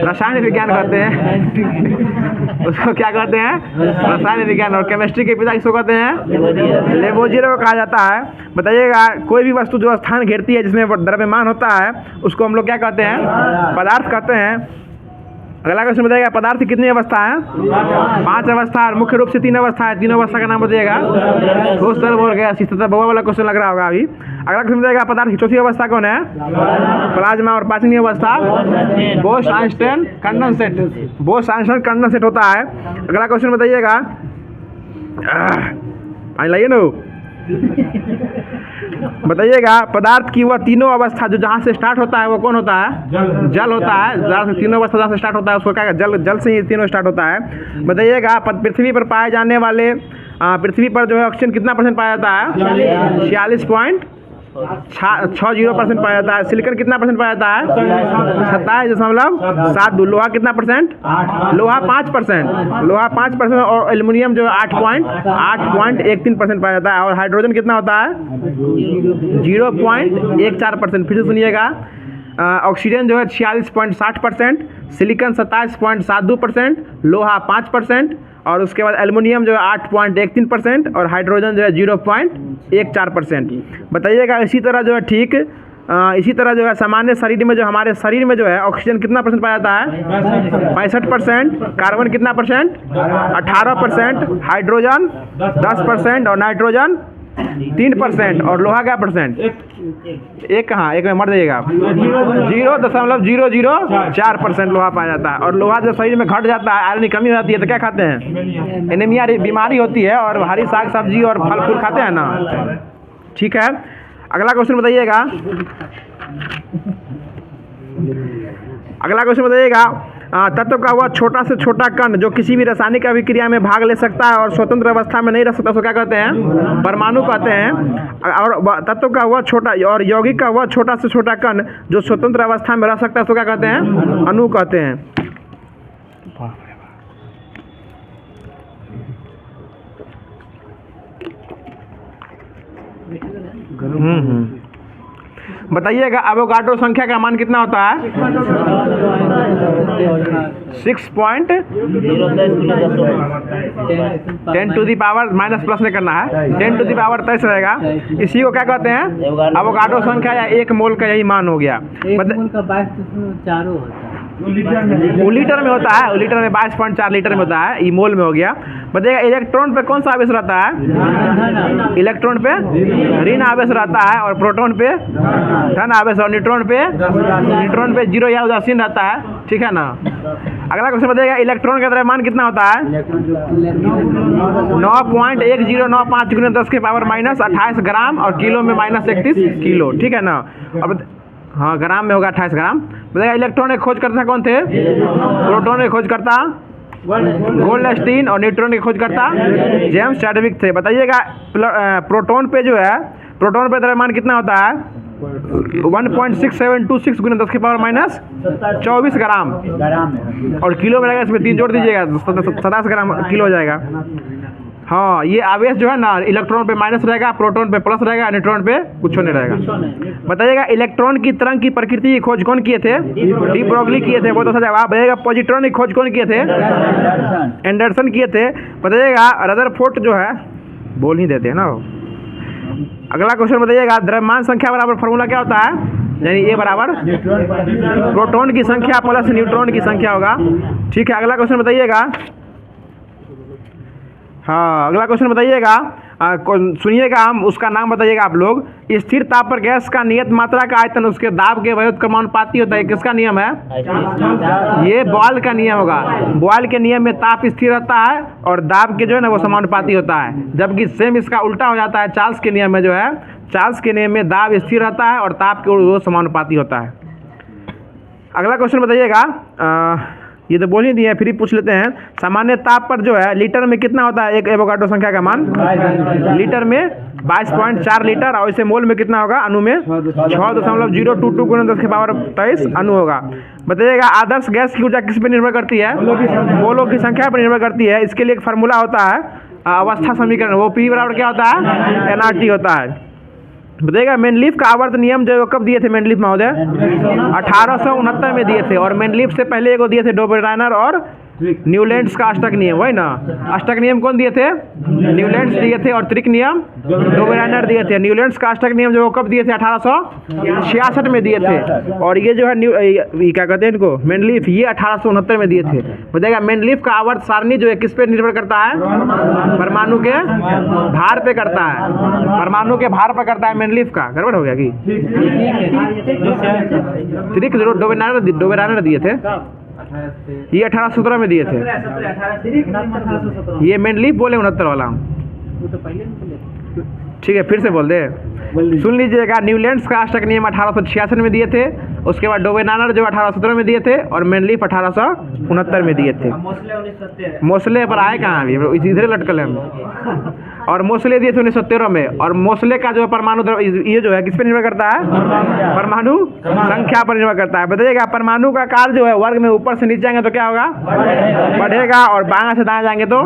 रसायन विज्ञान कहते हैं। उसको क्या कहते हैं? रसायन विज्ञान। और केमिस्ट्री के पिता किसको कहते हैं? लेबोजियर को कहा जाता है। बताइएगा कोई भी वस्तु जो स्थान घेरती है जिसमें द्रव्यमान होता है उसको हम लोग क्या कहते हैं? पदार्थ कहते हैं। अगला क्वेश्चन बताइएगा पदार्थ की कितनी अवस्था है? 5 अवस्था है। मुख्य रूप से 3 अवस्था है। तीनों अवस्था का नाम बताइएगा। ठोस, तरल बोल गया शिष्टता बहुआ वाला क्वेश्चन लग रहा होगा अभी। अगला क्वेश्चन बताइएगा पदार्थ की चौथी अवस्था कौन है? प्लाज्मा। और 5वीं अवस्था Bose Einstein condensate. Bose Einstein condensate होता है। अगला क्वेश्चन बताइएगा पानी लाइए ना। बताइएगा पदार्थ की वह तीनों अवस्था जो जहाँ से स्टार्ट होता है वो कौन होता है? जल होता है। जहाँ से तीनों अवस्था जहाँ से स्टार्ट होता है उसको क्या जल से ही तीनों स्टार्ट होता है। बताइएगा पृथ्वी पर पाए जाने वाले पृथ्वी पर जो है ऑक्सीजन कितना % पाया जाता है? 46.60% पाया जाता है। सिलिकॉन कितना % पाया जाता है? 27.72। लोहा कितना %? लोहा 5%। लोहा 5%। और एल्युमिनियम जो 8.13% पाया जाता है। और हाइड्रोजन कितना होता है? 0.14%। फिर से सुनिएगा ऑक्सीजन जो है 46.60%, सिलिकॉन 27.72%, लोहा 5%, और उसके बाद एल्युमिनियम जो है 8.13% और हाइड्रोजन जो है 0.14%। बताइएगा इसी तरह जो है ठीक इसी तरह जो है सामान्य शरीर में जो हमारे शरीर में जो है ऑक्सीजन कितना % पाया जाता है? 65%। कार्बन कितना %? 18%। हाइड्रोजन 10% और नाइट्रोजन 3%। और लोहा क्या %? एक कहाँ? एक में मर जाइएगा। 0.004% लोहा पाया जाता है। और लोहा जब शरीर में घट जाता है, आयरन की कमी हो जाती है तो क्या खाते हैं? एनीमिया बीमारी होती है। और हरी साग सब्जी और फल फूल खाते हैं ना, ठीक है। अगला क्वेश्चन बताइएगा तत्व का वह छोटा से छोटा कण जो किसी भी रासायनिक अभिक्रिया में भाग ले सकता है और स्वतंत्र अवस्था में नहीं रह सकता उसको क्या कहते हैं? परमाणु कहते हैं। और तत्व का वह छोटा और यौगिक का वह छोटा से छोटा कण जो स्वतंत्र अवस्था में रह सकता है उसको क्या कहते हैं? अणु कहते हैं। बताइएगा एवोगाड्रो संख्या का मान कितना होता है? 6.10⁻⁻+ नहीं करना है, 10⁻23 रहेगा। इसी को क्या कहते हैं? एवोगाड्रो संख्या या 1 मोल का यही मान हो गया। 1 मोल का 22.4 होता है। वो लीटर में होता है। लीटर में 22.4 लीटर में होता है। ई मोल में हो गया। बताइएगा इलेक्ट्रॉन पे कौन सा आवेश रहता है? इलेक्ट्रॉन पे ऋण आवेश रहता है। और प्रोटॉन पे धन आवेश। और न्यूट्रॉन पे 0 या उदासीन रहता है, ठीक है ना। अगला क्वेश्चन बताइएगा इलेक्ट्रॉन का द्रव्यमान कितना होता है? 9.1095 गुना 10 के पावर माइनस 28 ग्राम और किलो में माइनस 31 किलो, ठीक है ना। अब हाँ ग्राम में होगा 28 ग्राम। बताइएगा इलेक्ट्रॉन के खोजकर्ता कौन थे? प्रोटॉन के खोजकर्ता गोल्डस्टीन और न्यूट्रॉन के खोजकर्ता जेम्स चैडविक थे। बताइएगा प्रोटॉन पे जो है, प्रोटॉन पे द्रव्यमान कितना होता है? 1.6726 गुना 10 के पावर माइनस 24 ग्राम और किलो में रहेगा, इसमें 3 जोड़ दीजिएगा 27 ग्राम किलो हो जाएगा। हाँ ये आवेश जो है ना, इलेक्ट्रॉन पे माइनस रहेगा, प्रोटॉन पे प्लस रहेगा, न्यूट्रॉन पे कुछ नहीं रहेगा। बताइएगा इलेक्ट्रॉन की तरंग की प्रकृति की खोज कौन किए थे? डी ब्रोगली किए थे। बहुत अच्छा जवाब। बताइएगा पॉजिट्रॉन की खोज कौन किए थे? एंडरसन किए थे। बताइएगा रदरफोर्ड जो है, बोल ही देते हैं ना। अगला क्वेश्चन बताइएगा द्रव्यमान संख्या बराबर फॉर्मूला क्या होता है? यानी ए बराबर प्रोटॉन की संख्या प्लस न्यूट्रॉन की संख्या होगा, ठीक है। अगला क्वेश्चन बताइएगा, हाँ अगला क्वेश्चन बताइएगा, सुनिएगा, हम उसका नाम बताइएगा आप लोग। स्थिर ताप पर गैस का नियत मात्रा का आयतन उसके दाब के व्युत्क्रमानुपाती होता है। किसका नियम है? ये बॉयल का नियम होगा। बॉयल के नियम में ताप स्थिर रहता है और दाब के जो है ना वो समानुपाती होता है, जबकि सेम इसका उल्टा हो जाता है। चार्ल्स के नियम में जो है, चार्ल्स के नियम में दाब स्थिर रहता है और ताप के वो समानुपाती होता है। अगला क्वेश्चन बताइएगा, ये तो बोल ही दिए, फिर पूछ लेते हैं। सामान्य ताप पर जो है लीटर में कितना होता है एक एवोगाड्रो संख्या का मान? लीटर में 22.4 लीटर और इसे मोल में कितना होगा? अणु में 6.022 गुना 10 के पावर 23 अणु होगा। बताइएगा आदर्श गैस की ऊर्जा किस पर निर्भर करती है? मोलों की संख्या पर निर्भर करती है। इसके लिए एक फार्मूला होता है अवस्था समीकरण, वो पी बराबर क्या होता है? nRT होता है। बताइएगा मेनलीफ का आवर्त नियम जो कब दिए थे मेनलीफ महोदय? 1869 में दिए थे। और मेनलीफ से पहले को दिए थे डोबेराइनर और न्यूलैंड्स का अष्टक नियम, वही ना। अष्टक नियम कौन दिए थे? न्यूलैंड्स दिए थे। और त्रिक नियम डोबेराइनर दिए थे। न्यूलैंड्स का अष्टक नियम जो कब दिए थे? 1866 में दिए थे। और ये जो है क्या कहते हैं इनको, मेनलीफ, ये 1869 में दिए थे। बताइएगा मेनलीफ का आवर्त सारणी जो है किस पे निर्भर करता है? परमाणु के भार पे करता है। परमाणु के भार पर करता है मेनलीफ का। गड़बड़ हो गया कि त्रिक डोबेराइनर दिए थे, ये 1817 में दिए थे। ये मेनलीफ बोले 69 वाला, ठीक है फिर से बोल दे, सुन लीजिएगा। न्यूलैंड्स का अष्टक नियम 1866 में दिए थे। उसके बाद डोबेराइनर जो 1817 में दिए थे और मेनलीफ 1869 में दिए थे। मोसले पर आए कहाँ अभी, इधर लटकल है। और मोसले दिए थे 1913 में। और मोसले का जो परमाणु ये जो है किस पर निर्भर करता है? परमाणु संख्या पर निर्भर करता है। बताइएगा परमाणु का आकार जो है वर्ग में ऊपर से नीचे जाएंगे तो क्या होगा? बढ़ेगा। और बाएं से दाएं जाएंगे तो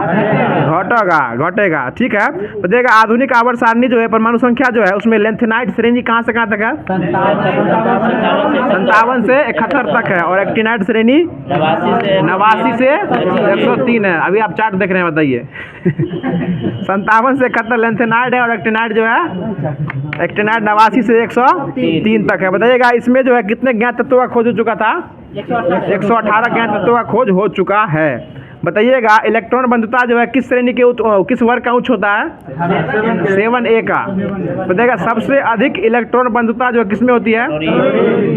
घटेगा, ठीक है। बताइएगा आधुनिक आवर्त सारणी जो है परमाणु संख्या जो है उसमें लेंथेनाइट श्रेणी कहाँ से कहाँ तक है? 57 से 71 तक है। और एक्टिनाइट श्रेणी 89 से 103 है। अभी आप चार्ट देख रहे हैं, बताइए 57 से 71 लेंथेनाइट है और एक्टिनाइट जो है, एक्टिनाइट 89 से 103 तक है। बताइएगा इसमें जो है कितने ज्ञात तत्वों का खोज हो चुका था? 118 ज्ञात तत्वों का खोज हो चुका है। बताइएगा इलेक्ट्रॉन बंधुता जो है किस श्रेणी के किस वर्ग का उच्च होता है? 7A का। बताइएगा सबसे अधिक इलेक्ट्रॉन बंधुता जो किस में होती है?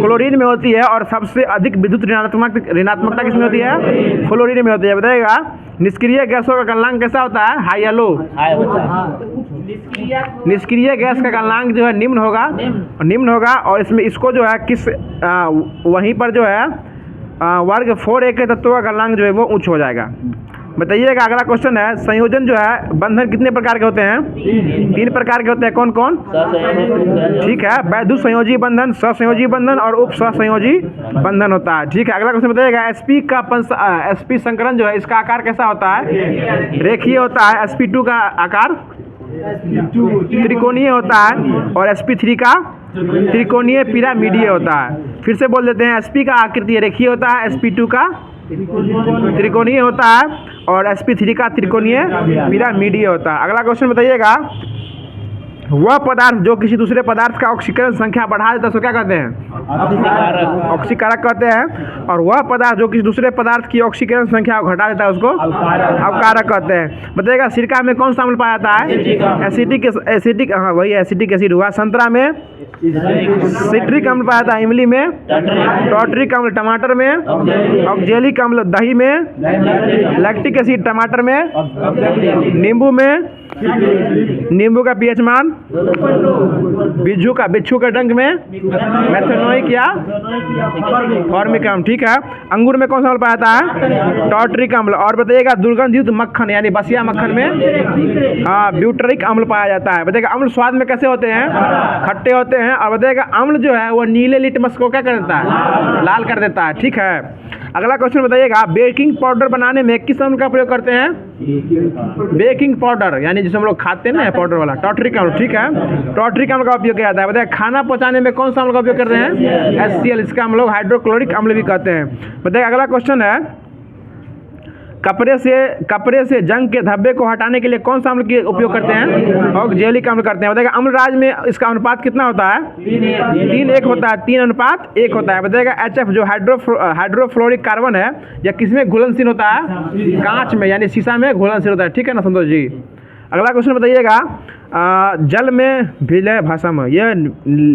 क्लोरीन में होती है। और सबसे अधिक विद्युत ऋणात्मकता किस में होती है? फ्लोरीन में होती है। बताइएगा निष्क्रिय गैसों का गलनांक कैसा होता है? हाई या लो? निष्क्रिय गैस का गलनांक जो है निम्न होगा। और इसमें इसको जो है किस वहीं पर जो है वर्ग 4A के तत्वों का गलनांक जो है वो उच्च हो जाएगा। बताइएगा अगला क्वेश्चन है संयोजन जो है बंधन कितने प्रकार के होते हैं? 3 प्रकार के होते हैं। कौन कौन? ठीक है, वैद्युत संयोजी बंधन, सहसंयोजी बंधन और उप सहसंयोजी बंधन होता है। ठीक है, अगला क्वेश्चन बताइएगा sp संकरण जो है इसका आकार कैसा होता है? रेखीय होता है। sp2 का आकार त्रिकोणीय होता है और sp3 का त्रिकोणीय पिरामिडीय होता है। फिर से बोल देते हैं, sp का आकृति रेखीय होता है, sp2 का त्रिकोणीय होता है और sp3 का त्रिकोणीय पिरामिडीय होता है। अगला क्वेश्चन बताइएगा वह पदार्थ जो किसी दूसरे पदार्थ का ऑक्सीकरण संख्या बढ़ा देता है उसको क्या कहते हैं? ऑक्सीकारक कहते हैं। और वह पदार्थ जो किसी दूसरे पदार्थ की ऑक्सीकरण संख्या घटा देता है उसको अवकारक कहते हैं। बताइएगा सिरका में कौन सा अम्ल पाया जाता है? एसिटिक, हाँ वही एसिटिक एसिड हुआ। संतरा में सिट्रिक अम्ल पाया जाता है इमली में, टॉर्टरिक अम्ल टमाटर में, ऑक्जेलिक अम्ल दही में, लैक्टिक एसिड टमाटर में, नींबू में, नींबू का पीएच मान, बिच्छू का डंक में, मेथनोइक या फॉर्मिक अम्ल। ठीक है। अंगूर में कौन सा अम्ल पाया जाता है? टॉर्टरिक अम्ल। और बताइएगा दुर्गंधयुक्त मक्खन यानी बसिया मक्खन में ब्यूटरिक अम्ल पाया जाता है। बताइएगा अम्ल स्वाद में कैसे होते हैं? खट्टे होते हैं। और बताइएगा अम्ल जो है वो नीले लिटमस को क्या कर देता है? लाल कर देता है। ठीक है। अगला क्वेश्चन बताइएगा बेकिंग पाउडर बनाने में किस अम्ल का प्रयोग करते हैं? बेकिंग पाउडर यानी जिसे हम लोग खाते हैं ना पाउडर वाला, टॉर्टरिक अम्ल। ठीक है। टॉर्टरिक अम्ल का उपयोग किया जाता है। बताइए खाना पचाने में कौन सा अम्ल का उपयोग करते हैं? HCl। इसका हम लोग हाइड्रोक्लोरिक अम्ल भी कहते हैं। बताइए अगला क्वेश्चन है कपड़े से जंग के धब्बे को हटाने के लिए कौन सा अम्ल का उपयोग करते हैं? ऑक्जेलिक अम्ल करते हैं। बताइएगा अम्ल राज में इसका अनुपात कितना होता है? 3:1 होता है। 3:1 होता है। बताइएगा HF जो हाइड्रोफ्लोरिक कार्बन है यह किसमें घुलनशील होता है? कांच में यानी शीशा में घुलनशील होता है। ठीक है ना संतोष जी। अगला क्वेश्चन बताइएगा जल में विलय भस्म यह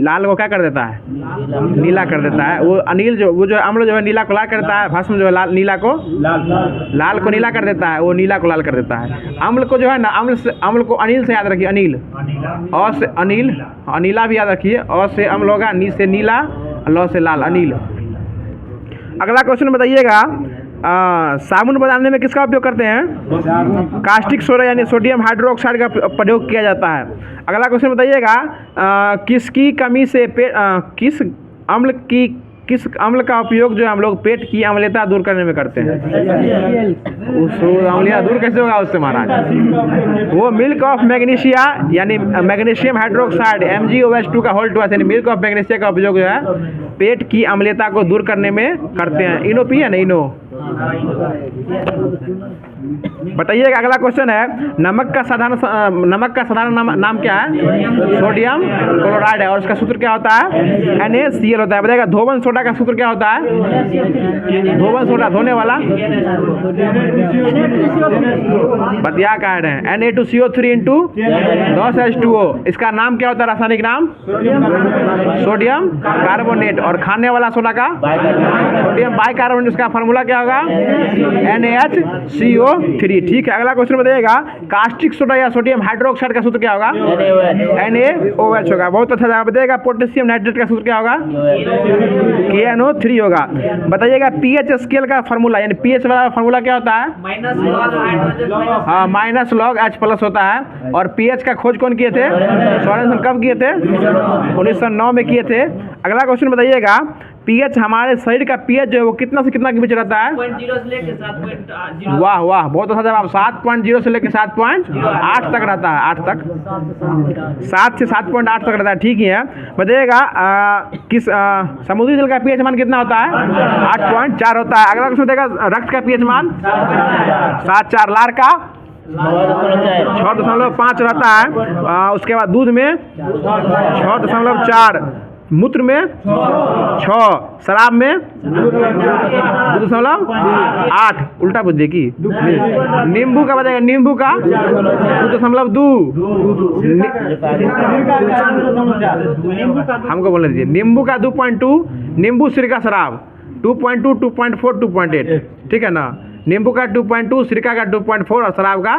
लाल को क्या कर देता है? नीला कर देता है। वो अनिल वो जो अम्ल जो है नीला को लाल कर देता है, भस्म जो है नीला को लाल को नीला कर देता है, वो नीला को लाल कर देता है। अम्ल को जो है ना अम्ल को अनिल से याद रखिए। अनिल अ से अनिल, अनिला भी याद रखिए। अ से अम्ल होगा, नी से नीला, ल से लाल, अनिल। अगला क्वेश्चन बताइएगा साबुन बनाने में किसका उपयोग करते हैं? कास्टिक सोडा यानी सोडियम हाइड्रोक्साइड का प्रयोग किया जाता है। अगला क्वेश्चन बताइएगा किसकी कमी से किस अम्ल का उपयोग जो हम लोग पेट की अम्लता दूर करने में करते हैं? उस अम्लता दूर कैसे होगा उससे महाराज? वो मिल्क ऑफ मैग्नीशिया यानी मैग्नीशियम हाइड्रोक्साइड MgOH2 का होल 2 यानी मिल्क ऑफ मैग्नीशिया का उपयोग जो है पेट की अम्लता को दूर करने में करते हैं। इनो पिए ना इनो। बताइएगा अगला क्वेश्चन है नमक का साधारण नाम क्या है? सोडियम क्लोराइड है। और उसका सूत्र क्या होता है? NaCl होता है। बताइएगा धोवन सोडा का सूत्र क्या होता है? धोवन सोडा धोने वाला बतिया का है Na2CO3 × 10H2O। इसका नाम क्या होता है? रासायनिक नाम सोडियम कार्बोनेट। और खाने वाला सोडा का सोडियम बाइकार्बोनेट। उसका फार्मूला क्या होगा? NaHCO3। ठीक है। अगला क्वेश्चन बताइएगा कास्टिक सोडा या सोडियम हाइड्रोक्साइड का सूत्र क्या होगा? NaOH होगा। बहुत अच्छा जवाब। बताइएगा पोटेशियम नाइट्रेट का सूत्र क्या होगा? KNO3 होगा। बताइएगा पीएच स्केल का फार्मूला यानी पीएच वाला फार्मूला क्या होता है? माइनस लॉग H+ होता है। और पीएच का खोज कौन किए थे? सोरेनसन। कब किए थे? 1909 में किए थे। अगला क्वेश्चन बताइएगा पीएच हमारे शरीर का पीएच जो है वो कितना से कितना के बीच रहता है? 0 से लेकर 7.0। वाह वाह बहुत अच्छा जवाब। 7.0 से लेकर 7.8 तक रहता है। 8 तक 7 से 7.8 तक रहता है। ठीक ही है। बताइएगा किस समुद्री जल का पीएच मान कितना होता है? 8.4 होता है। अगला क्वेश्चन बताइएगा रक्त का पीएच मान 7.4। लार का 6.5 रहता है। उसके बाद दूध में 6.4, मूत्र में 6, शराब में 2.8। उल्टा बुझ की नींबू का बताएगा नींबू का 2.2। हमको बोलने दीजिए नींबू का 2.2, नींबू सिरका शराब 2.2, 2.4, 2.8। ठीक है ना। नींबू का 2.2, सिरका का 2.4 और शराब का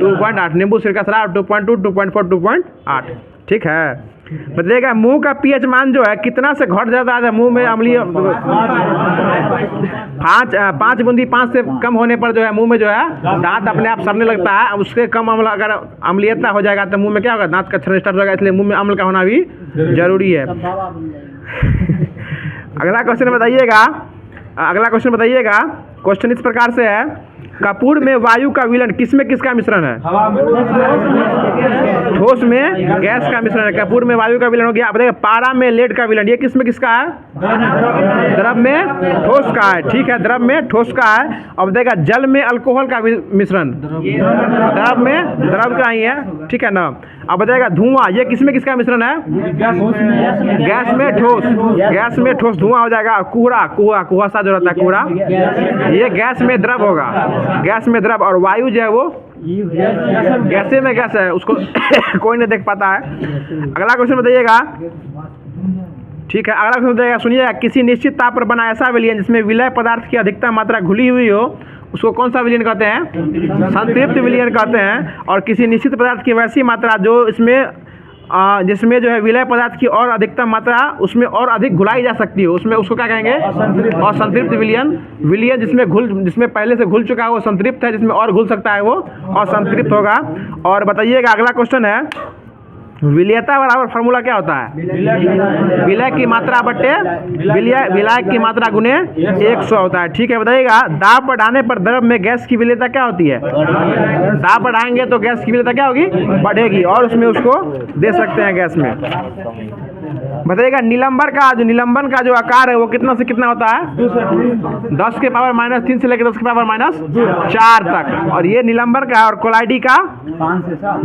2.8। नींबू सिरका शराब 2.2, 2.4, 2.8। ठीक है। बताइएगा मुंह का पीएच मान जो है कितना से घट जाता है? मुंह में अम्लीय 5 बूंदी 5 से कम होने पर जो है मुंह में जो है दांत अपने आप सड़ने लगता है। उसके कम अम्ल अगर अम्लीयता हो जाएगा तो मुंह में क्या होगा? दांत का क्षरण स्टार्ट हो जाएगा। इसलिए मुंह में अम्ल का होना भी जरूरी है। अगला क्वेश्चन बताइएगा क्वेश्चन इस प्रकार से है कपूर में वायु का विलयन किसमें किसका मिश्रण है? ठोस में गैस का मिश्रण है। कपूर में वायु का विलयन हो गया। बताइए पारा में लेड का विलयन ये किसमें किसका है? द्रव में ठोस का है। ठीक है। द्रव में ठोस का है। और बताइएगा जल में अल्कोहल का मिश्रण द्रव का ही है। ठीक है ना। अब बताइएगा धुआं ये किसमें किसका मिश्रण है? गैस में ठोस धुआं हो जाएगा। कुहासा जो रहता है कुहरा ये गैस में द्रव होगा। गैस में द्रव। और वायु जो है वो गैसे में गैस है, उसको कोई नहीं देख पाता है। अगला क्वेश्चन बताइएगा ठीक है। अगला क्वेश्चन बताइएगा, सुनिएगा, किसी निश्चित ताप पर बना ऐसा विलयन जिसमें विलय पदार्थ की अधिकतम मात्रा घुली हुई हो उसको कौन सा विलयन कहते हैं? संतृप्त विलयन कहते हैं। और किसी निश्चित पदार्थ की वैसी मात्रा जो इसमें जिसमें जो है विलय पदार्थ की और अधिकतम मात्रा उसमें और अधिक घुलाई जा सकती है, उसमें उसको क्या कहेंगे? असंतृप्त विलयन। विलयन जिसमें पहले से घुल चुका है वो संतृप्त है, जिसमें और घुल सकता है वो असंतृप्त होगा। और बताइएगा, अगला क्वेश्चन है, विलयता बराबर फार्मूला क्या होता है? विलय की मात्रा बट्टे विलायक की मात्रा गुने 100 होता है। ठीक है। बताइएगा, दाब बढ़ाने पर द्रव में गैस की विलयता क्या होती है? दाब बढ़ाएंगे तो गैस की विलयता क्या होगी? बढ़ेगी, और उसमें उसको दे सकते हैं गैस में। बताइएगा, निलंबन का जो आकार है वो कितना से कितना होता है? 10 के पावर -3 से लेकर 10 के पावर -4 तक। और ये निलंबन का, और कोलाइडी का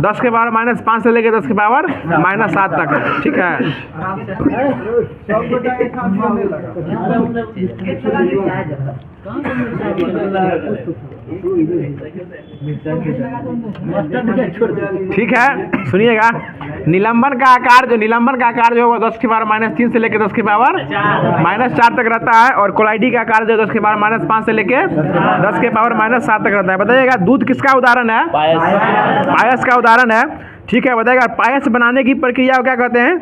10 के पावर -5 से लेकर 10 के पावर -7 तक। ठीक है। ठीक है, सुनिएगा, निलंबन का आकार जो है वो 10 के पावर -3 से लेकर 10 के पावर -4 तक रहता है। और कोलाइडी का आकार जो 10 के पावर -5 से लेकर 10 के पावर -7 तक रहता है। बताइएगा, दूध किसका उदाहरण है? पायस का उदाहरण है। ठीक है। बताइएगा, पायस बनाने की प्रक्रिया को क्या कहते हैं?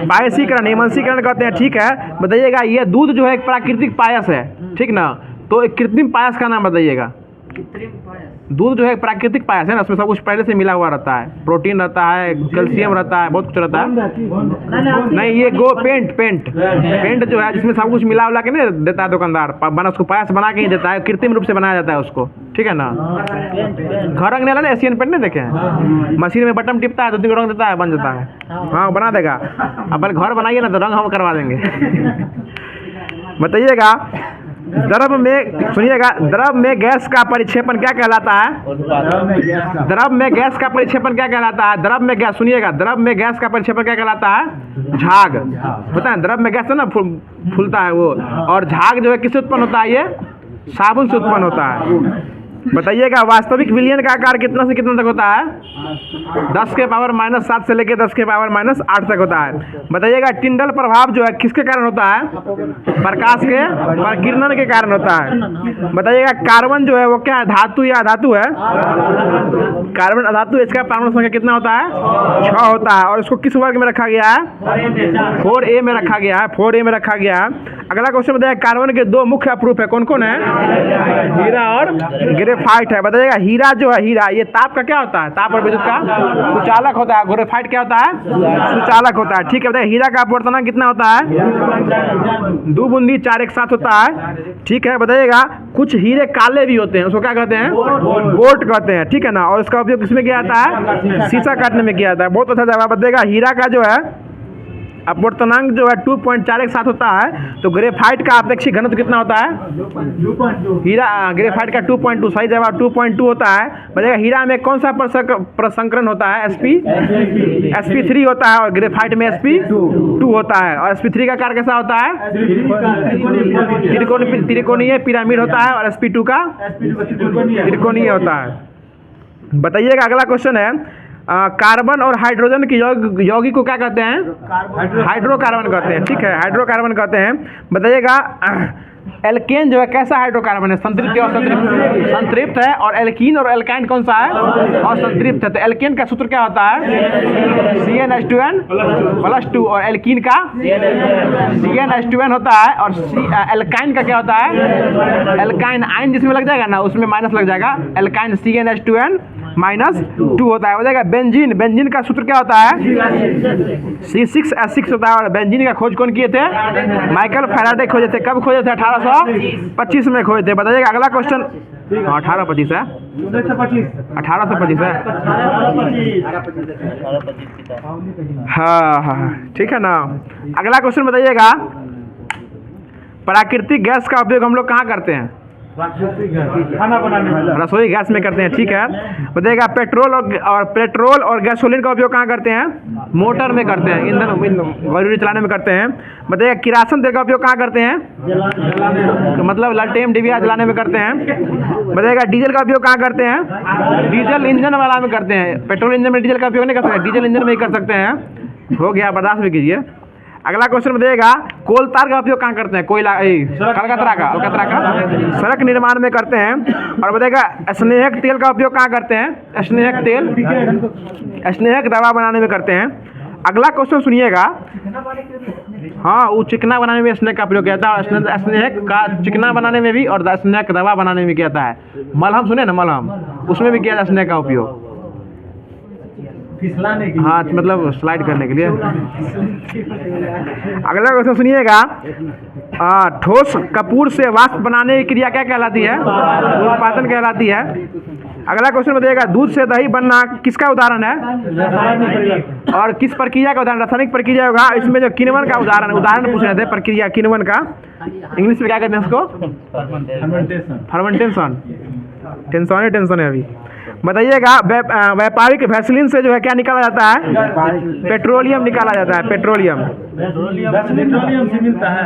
पायसीकरण, एमल्सीकरण कहते हैं। ठीक है। बताइएगा, ये दूध जो है एक प्राकृतिक पायस है, ठीक ना? तो एक कृत्रिम पायस का नाम बताइएगा। दूध जो है प्राकृतिक पायस है ना, उसमें सब कुछ पहले से मिला हुआ रहता है, प्रोटीन रहता है, कैल्शियम रहता है, बहुत कुछ रहता है। नहीं, ये पेंट जो है जिसमें सब कुछ मिला के नहीं देता है दुकानदार, बना उसको पायस बना के ही देता है, कृत्रिम रूप से बनाया जाता है उसको। ठीक है ना? घर रंगने वाला एशियन पेंट नहीं देखे हैं? मशीन में बटन टिपता है तो 2 रंग देता है, बन जाता है। हाँ, बना देगा। अपन घर बनाइए ना तो रंग हम करवा देंगे। बताइएगा, द्रव में गैस का परिक्षेपण क्या कहलाता है? द्रव में गैस का परिक्षेपण क्या कहलाता है? द्रव में गैस का परिक्षेपण क्या कहलाता है? झाग। पता है, द्रव में गैस है ना, फूलता है वो। और झाग जो है किससे उत्पन्न होता है? ये साबुन से उत्पन्न होता है। बताइएगा, वास्तविक विलयन का आकार कितना से कितना तक होता है? 10 के पावर -7 से लेकर 10 के पावर -8 तक होता है। बताइएगा, टिंडल प्रभाव जो है किसके कारण होता है? प्रकाश के प्रकीर्णन के कारण होता है। बताइएगा, कार्बन जो है वो क्या है? धातु या अधातु है? कार्बन अधातु। इसका परमाणु संख्या कितना होता है? 6 होता है। और इसको किस वर्ग में रखा गया है? 4A में रखा गया है। 4A में रखा गया है। अगला क्वेश्चन बताइएगा, कार्बन के 2 मुख्य अप्रूप है, कौन कौन है? हीरा और ग्रेफाइट है। बताइएगा, हीरा जो है, ये ताप का क्या होता है? ताप और विद्युत का सुचालक होता है। ग्रेफाइट क्या होता है? सुचालक होता है। ठीक है। बताइए, हीरा का अपवर्तनांक कितना होता है? 2 बूंदी 4 एक साथ होता है। ठीक है। बताइएगा, कुछ हीरे काले भी होते हैं, उसको क्या कहते हैं? बोट कहते हैं। ठीक है ना? और इसका उपयोग किसमें किया जाता है? शीशा काटने में किया जाता है। बहुत अच्छा जवाब। बताइएगा, हीरा का जो है अपवर्तनांक जो है 2.4 एक साथ होता है। तो ग्रेफाइट का अपेक्षित घनत्व कितना होता है? 2.2। ग्रेफाइट का 2.2 सही जवाब, 2.2 होता है। बताइएगा, हीरा में कौन सा प्रसंकरण होता है? sp3 होता है। और ग्रेफाइट में sp2 होता है। और sp3 का आकार कैसा होता है? त्रिकोणीय पिरामिड होता है। और sp2 का त्रिकोणीय होता है। बताइएगा, अगला क्वेश्चन है, कार्बन और हाइड्रोजन की यौगिक को क्या कहते हैं? हाइड्रोकार्बन कहते हैं। ठीक है, हाइड्रोकार्बन कहते हैं। बताइएगा, एल्केन जो है कैसा हाइड्रोकार्बन है? संतृप्त और संतृप्त है। और एल्कीन और एल्काइन कौन सा है? और संतृप्त है। तो एल्केन का सूत्र क्या होता है? CnH2n+2। और एल्कीन का CnH2n होता है। और एल्काइन का क्या होता है? एल्काइन आयन जिसमें लग जाएगा ना, उसमें माइनस लग जाएगा। एल्काइन CnH2n-2 होता है। हो जाएगा, बेंजीन का सूत्र क्या होता है? C6H6 होता है। और बेंजीन का खोज कौन किए थे? माइकल फैराडे खोजे थे। कब खोजे थे? 1825 में खोजे थे। बताइएगा, अगला क्वेश्चन 1825 है, 1825 है। हाँ, ठीक है ना? अगला क्वेश्चन बताइएगा, प्राकृतिक गैस का उपयोग हम लोग कहाँ करते हैं? खाना बनाने में, रसोई गैस में करते हैं। ठीक है। बताइएगा, पेट्रोल और गैसोलीन का उपयोग कहाँ करते हैं? मोटर में करते हैं, ईंधन गाड़ी चलाने में करते हैं। बताइएगा, किरासन तेल का उपयोग कहाँ करते हैं? मतलब लालटेन डिबिया जलाने में करते हैं। बताइएगा, डीजल का उपयोग कहाँ करते हैं? डीजल इंजन वाला में करते हैं। पेट्रोल इंजन में डीजल का उपयोग नहीं कर सकते, डीजल इंजन में ही कर सकते हैं। हो गया, बर्दाश्त भी कीजिए। अगला क्वेश्चन बताइएगा, कोल तार का उपयोग कहाँ करते हैं? कोयला कलकत्ता का सड़क निर्माण में करते हैं। और बताइएगा स्नेहक तेल का उपयोग कहाँ करते हैं? स्नेहक तेल स्नेहक दवा बनाने में करते हैं। अगला क्वेश्चन सुनिएगा, हाँ वो चिकना बनाने में स्नेहक का प्रयोग किया जाता है, स्नेहक का चिकना बनाने में भी और स्नेहक दवा बनाने में किया जाता है। मलहम सुने ना, मलहम, उसमें भी किया जाता है स्नेहक का उपयोग, फिसलाने की, हाँ मतलब स्लाइड करने के लिए। अगला क्वेश्चन सुनिएगा, ठोस कपूर से वाष्प बनाने की क्रिया क्या कहलाती है? उत्पादन कहलाती है। अगला क्वेश्चन बताइएगा, दूध से दही बनना किसका उदाहरण है? और किस प्रक्रिया का उदाहरण? रासायनिक प्रक्रिया होगा। इसमें जो किण्वन का उदाहरण पूछ रहे थे, प्रक्रिया किण्वन का इंग्लिश में क्या कहते हैं उसको? फर्मेंटेशन। टेंशन है अभी। बताइएगा, व्यापारिक वैसलीन से जो है क्या निकाला जाता है? पेट्रोलियम निकाला जाता है, पेट्रोलियम से मिलता है।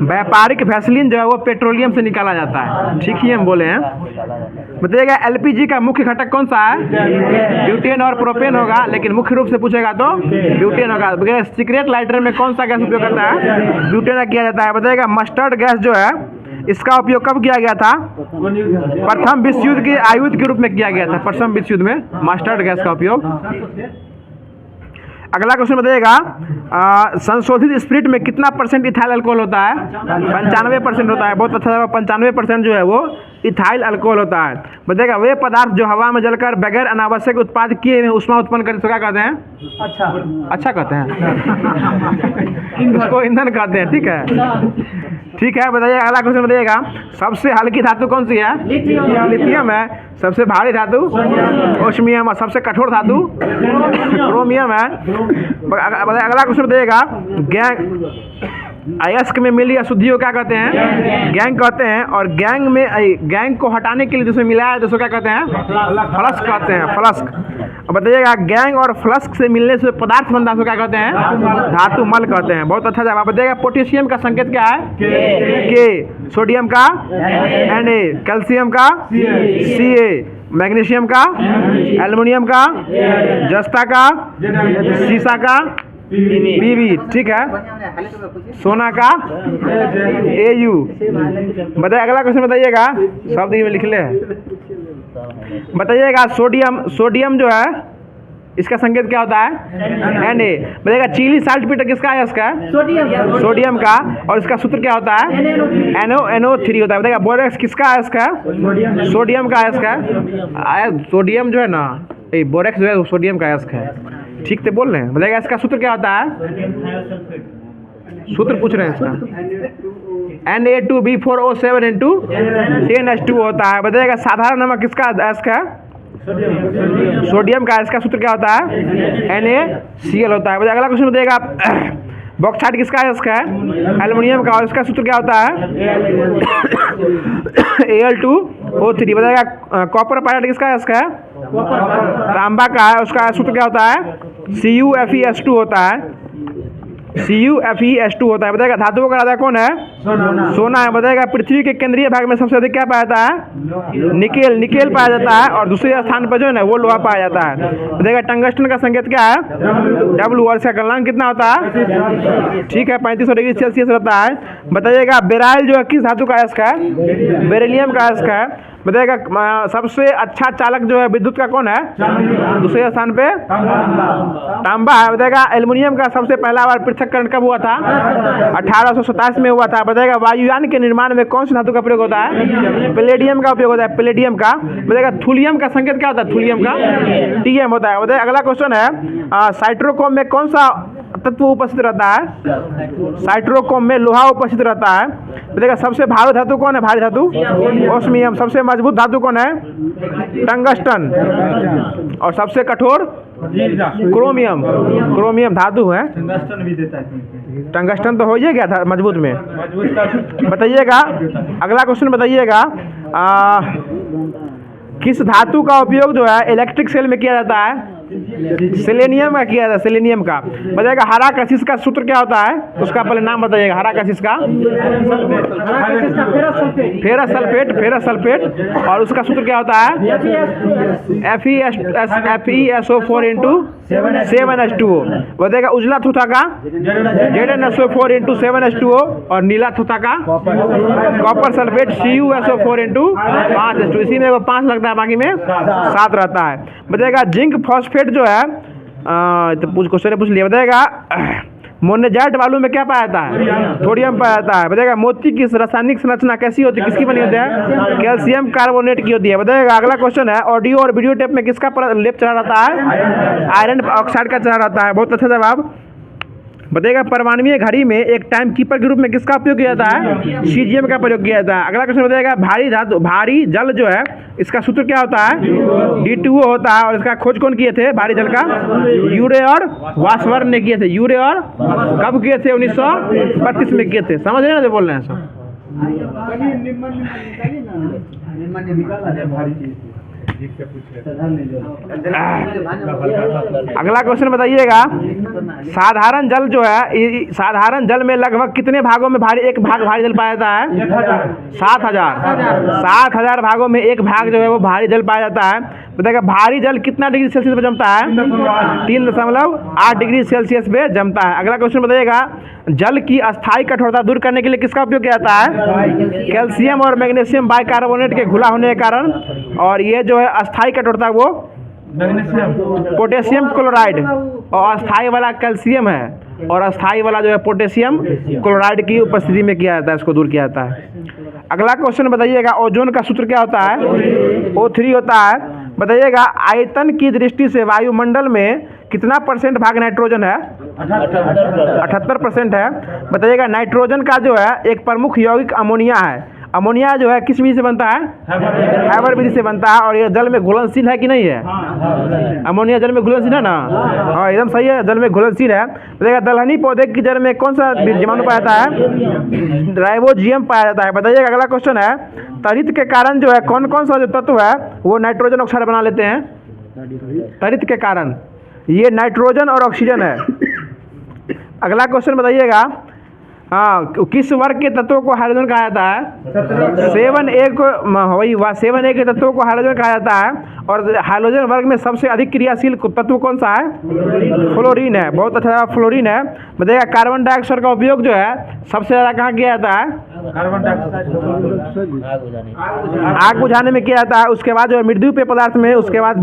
व्यापारिक वैसलीन जो है वो पेट्रोलियम से निकाला जाता है, ठीक ही हम बोले हैं। बताइएगा, एलपीजी का मुख्य घटक कौन सा है? ब्यूटेन और प्रोपेन होगा, लेकिन मुख्य रूप से पूछेगा तो ब्यूटेन होगा। सिगरेट लाइटर में कौन सा गैस उपयोग करता है? ब्यूटेन किया जाता है। बताइएगा, मस्टर्ड गैस जो है इसका उपयोग कब किया गया था? प्रथम विश्व युद्ध के आयुध के रूप में किया गया था, प्रथम विश्व युद्ध में मस्टर्ड गैस का उपयोग। अगला क्वेश्चन बताइएगा, संशोधित स्पिरिट में कितना % इथाइल अल्कोहल होता है? 95% होता है। बहुत अच्छा, 95% जो है वो इथाइल अल्कोहल होता है। बताइएगा, वे पदार्थ जो हवा में जलकर बगैर अनावश्यक उत्पाद किए हुए ऊष्मा उत्पन्न करते तो क्या कहते हैं? अच्छा कहते हैं, उसको ईंधन कहते हैं, ठीक है। ठीक है, बताइए अगला क्वेश्चन बताइएगा, सबसे हल्की धातु कौन सी है? लिथियम है। सबसे भारी धातु ओस्मियम, और सबसे कठोर धातु क्रोमियम है। अगला क्वेश्चन बताइएगा, अयस्क में मिली अशुद्धियों क्या कहते हैं? गैंग कहते हैं। और गैंग को हटाने के लिए जिसमें मिलाया है तो क्या कहते हैं? फ्लस्क कहते हैं, फ्लस्क। बताइएगा, गैंग और फ्लस्क से मिलने से पदार्थ बनता है तो क्या कहते हैं? धातु मल कहते हैं। बहुत अच्छा जवाब। बताइएगा, पोटेशियम का संकेत क्या है? के। सोडियम का Na, कैल्शियम का Ca, मैग्नीशियम का, एल्युमिनियम का, जस्ता का, सीसा का Pb, ठीक है। सोना का Au। बताइए अगला क्वेश्चन बताइएगा, सब में लिख ले। बताइएगा, सोडियम जो है इसका संकेत क्या होता है? Na। बताइएगा, चिली साल्ट पीटर किसका है? इसका सोडियम का। और इसका सूत्र क्या होता है? NO3 होता है। बताइएगा, बोरेक्स किसका है? इसका सोडियम का है। इसका सोडियम जो है ना, बोरेक्स जो है सोडियम का है। इसका ठीक से बोल रहे हैं। बताइएगा, इसका सूत्र क्या होता है? सूत्र पूछ रहे हैं इसका। Na2B4O7 × 10H2 होता है। बताइएगा, साधारण नमक किसका? इसका सोडियम का। इसका सूत्र क्या होता है? NaCl होता है। अगला क्वेश्चन बताइएगा, बॉक्साइट किसका है? इसका एल्युमिनियम का। और इसका सूत्र क्या होता है? Al2O3। बताइएगा, कॉपर पायरेट किसका है? इसका तांबा का है। उसका सूत्र क्या होता है? CuFeS2 होता है, CuFeS2 होता है। बताइएगा, धातुओं का राजा कौन है? सोना है। बताइएगा, पृथ्वी के केंद्रीय भाग में सबसे अधिक क्या पाया जाता है? निकेल पाया जाता है। और दूसरे स्थान पर जो है ना वो लोहा पाया जाता है। बताइएगा, टंगस्टन का संकेत क्या है? W। और इसका गलनांक कितना होता है? ठीक है, 3500 डिग्री सेल्सियस रहता है। बताइएगा, बेराइल जो है किस धातु का है? इसका बेरिलियम का। इसका है। बताइएगा, सबसे अच्छा चालक जो है विद्युत का कौन है? दूसरे स्थान पे तांबा है। बताइएगा, एल्युमिनियम का सबसे पहला बार पृथक्करण कब हुआ था? 1827 में हुआ था। बताइएगा, वायुयान के निर्माण में कौन सी धातु का प्रयोग होता है? पैलेडियम का उपयोग होता है, पैलेडियम का। बताइएगा, थूलियम का संकेत क्या होता है? थूलियम का Tm होता है। बताइए अगला क्वेश्चन है, साइट्रोक्रोम में कौन सा तत्व उपस्थित रहता है? साइट्रोक्रोम में लोहा उपस्थित रहता है। बताइएगा, सबसे भारी धातु कौन है? भारी धातु ओस्मियम। सबसे मजबूत धातु कौन है? टंगस्टन। और सबसे कठोर क्रोमियम धातु है। टंगस्टन भी देता है। टंगस्टन तो हो ही गया था मजबूत में। बताइएगा, अगला क्वेश्चन बताइएगा, किस धातु का उपयोग जो है इलेक्ट्रिक सेल में किया जाता है? सेलेनियम का किया था, सेलेनियम का। बताइएगा हरा कशिश का सूत्र क्या होता है, उसका पहले नाम बताइएगा। हरा कशिश का फेरस सल्फेट, फेरस सल्फेट, और उसका सूत्र क्या होता है FeSO4 बताइएगा उजला थूथा का ZnSO4 और नीला थूथा का कॉपर सल्फेट CuSO4 5H2। इसी में 5 लगता है, बाकी में 7 रहता है। बताइएगा जिंक फॉस्फेट जो है तो कुछ क्वेश्चन पूछ लिया। बताइएगा मोनेजाइट बालू में क्या पाया जाता है, थोड़ियम पाया जाता है। बताइएगा मोती की रासायनिक संरचना कैसी होती है, किसकी बनी होती है, कैल्शियम कार्बोनेट की होती है। बताइएगा अगला क्वेश्चन है ऑडियो और वीडियो टेप में किसका लेप चढ़ा रहता है, आयरन ऑक्साइड का चढ़ा रहता है। बहुत अच्छा जवाब। बताइएगा परमाणुीय घड़ी में एक टाइम कीपर के रूप में किसका उपयोग किया जाता है, सीजियम का प्रयोग किया जाता है। अगला क्वेश्चन बताइएगा भारी जल जो है इसका सूत्र क्या होता है, D2O होता है। और इसका खोज कौन किए थे भारी जल का, यूरे और वाशबर्न ने किए थे। यूरे और कब किए थे, 1932 में किए थे। समझ रहे ना जो बोल रहे हैं सब। अगला क्वेश्चन बताइएगा साधारण जल जो है, साधारण जल में लगभग कितने भागों में एक भाग भारी जल पाया जाता है, 7,000 भागों में एक भाग जो है वो भारी जल पाया जाता है। बताइएगा भारी जल कितना डिग्री सेल्सियस पे जमता है, 3.8 डिग्री सेल्सियस पे जमता है। अगला क्वेश्चन बताइएगा जल की अस्थायी कठोरता दूर करने के लिए किसका उपयोग किया जाता है, कैल्शियम और मैग्नीशियम बाइकार्बोनेट के घुला होने के कारण। और ये जो है अस्थायी कठोरता वो पोटेशियम क्लोराइड, और अस्थायी वाला कैल्शियम है, और अस्थायी वाला जो है पोटेशियम क्लोराइड की उपस्थिति में किया जाता है, इसको दूर किया जाता है। अगला क्वेश्चन बताइएगा ओजोन का सूत्र क्या होता है, O3 होता है। बताइएगा आयतन की दृष्टि से वायुमंडल में कितना % भाग नाइट्रोजन है, 78% है। बताइएगा नाइट्रोजन का जो है एक प्रमुख यौगिक अमोनिया है। अमोनिया जो है किस विधि से बनता है, हैबर विधि से बनता है। और ये जल में घुलनशील है कि नहीं है, अमोनिया जल में घुलनशील है ना, हाँ एकदम सही है, जल में घुलनशील है। बताइएगा दलहनी पौधे की जड़ में कौन सा जीवाणु पाया जाता है, राइबोजियम पाया जाता है। बताइएगा अगला क्वेश्चन है तरित के कारण जो है कौन कौन सा जो तत्व है वो नाइट्रोजन ऑक्साइड बना लेते हैं, तरित के कारण ये नाइट्रोजन और ऑक्सीजन है। अगला क्वेश्चन बताइएगा हाँ किस वर्ग के तत्वों को हाइड्रोजन कहा जाता है, 7A को, वही 7A के तत्वों को हाइड्रोजन कहा जाता है। और हाइड्रोजन वर्ग में सबसे अधिक क्रियाशील तत्व कौन सा है, फ्लोरीन है। बहुत अच्छा फ्लोरीन है। बताइएगा कार्बन डाइऑक्साइड का उपयोग जो है सबसे ज़्यादा कहाँ किया जाता है, कार्बन डाइऑक्साइड आग बुझाने में किया जाता है। उसके बाद जो है मृत्यु पेय पदार्थ में, उसके बाद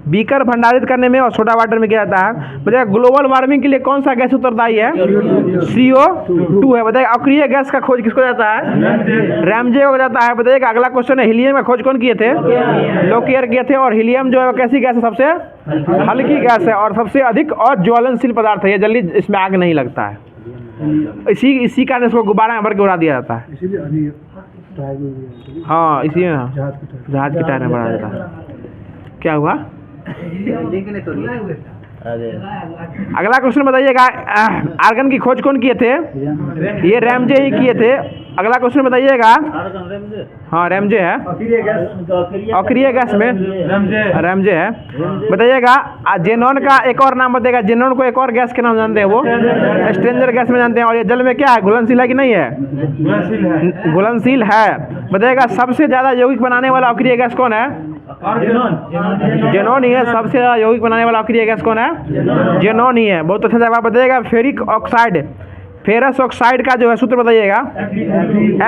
बीकर भंडारित करने में, और सोडा वाटर में किया जाता है। बताइए ग्लोबल वार्मिंग के लिए कौन सा गैस उत्तरदायी है, CO2 है। बताइए अक्रिय गैस का खोज किसको जाता है, रैमजे हो जाता है। बताइएगा अगला क्वेश्चन है हीलियम का खोज कौन किए थे, लोकियर किए थे। और हीलियम जो है कैसी गैस है, सबसे हल्की गैस है और सबसे अधिक अज्वलनशील पदार्थ है, ये जल्दी इसमें आग नहीं लगता है। इसी कारण इसको गुब्बारा भर के उड़ा दिया जाता है। हाँ इसी में जहाज के टायर में बढ़ा देता है। क्या हुआ, अगला क्वेश्चन बताइएगा आर्गन की खोज कौन किए थे, ये रैमजे ही किए थे। अगला क्वेश्चन बताइएगा, हाँ रैमजे है, अक्रिय गैस में रैमजे है। बताइएगा जेनॉन का एक और नाम बताइएगा, जेनॉन को एक और गैस के नाम जानते हैं, वो स्ट्रेंजर गैस में जानते हैं। और ये जल में क्या है, घुलनशील है कि नहीं है, घुलनशील है। बताइएगा सबसे ज़्यादा यौगिक बनाने वाला अक्रिय गैस कौन है, जेनॉन ही है। सबसे ज़्यादा यौगिक बनाने वाला अक्रिय गैस कौन है, जेनॉन ही है। बहुत अच्छा जवाब। बताइएगा फेरिक ऑक्साइड, फेरस ऑक्साइड का जो है सूत्र बताइएगा,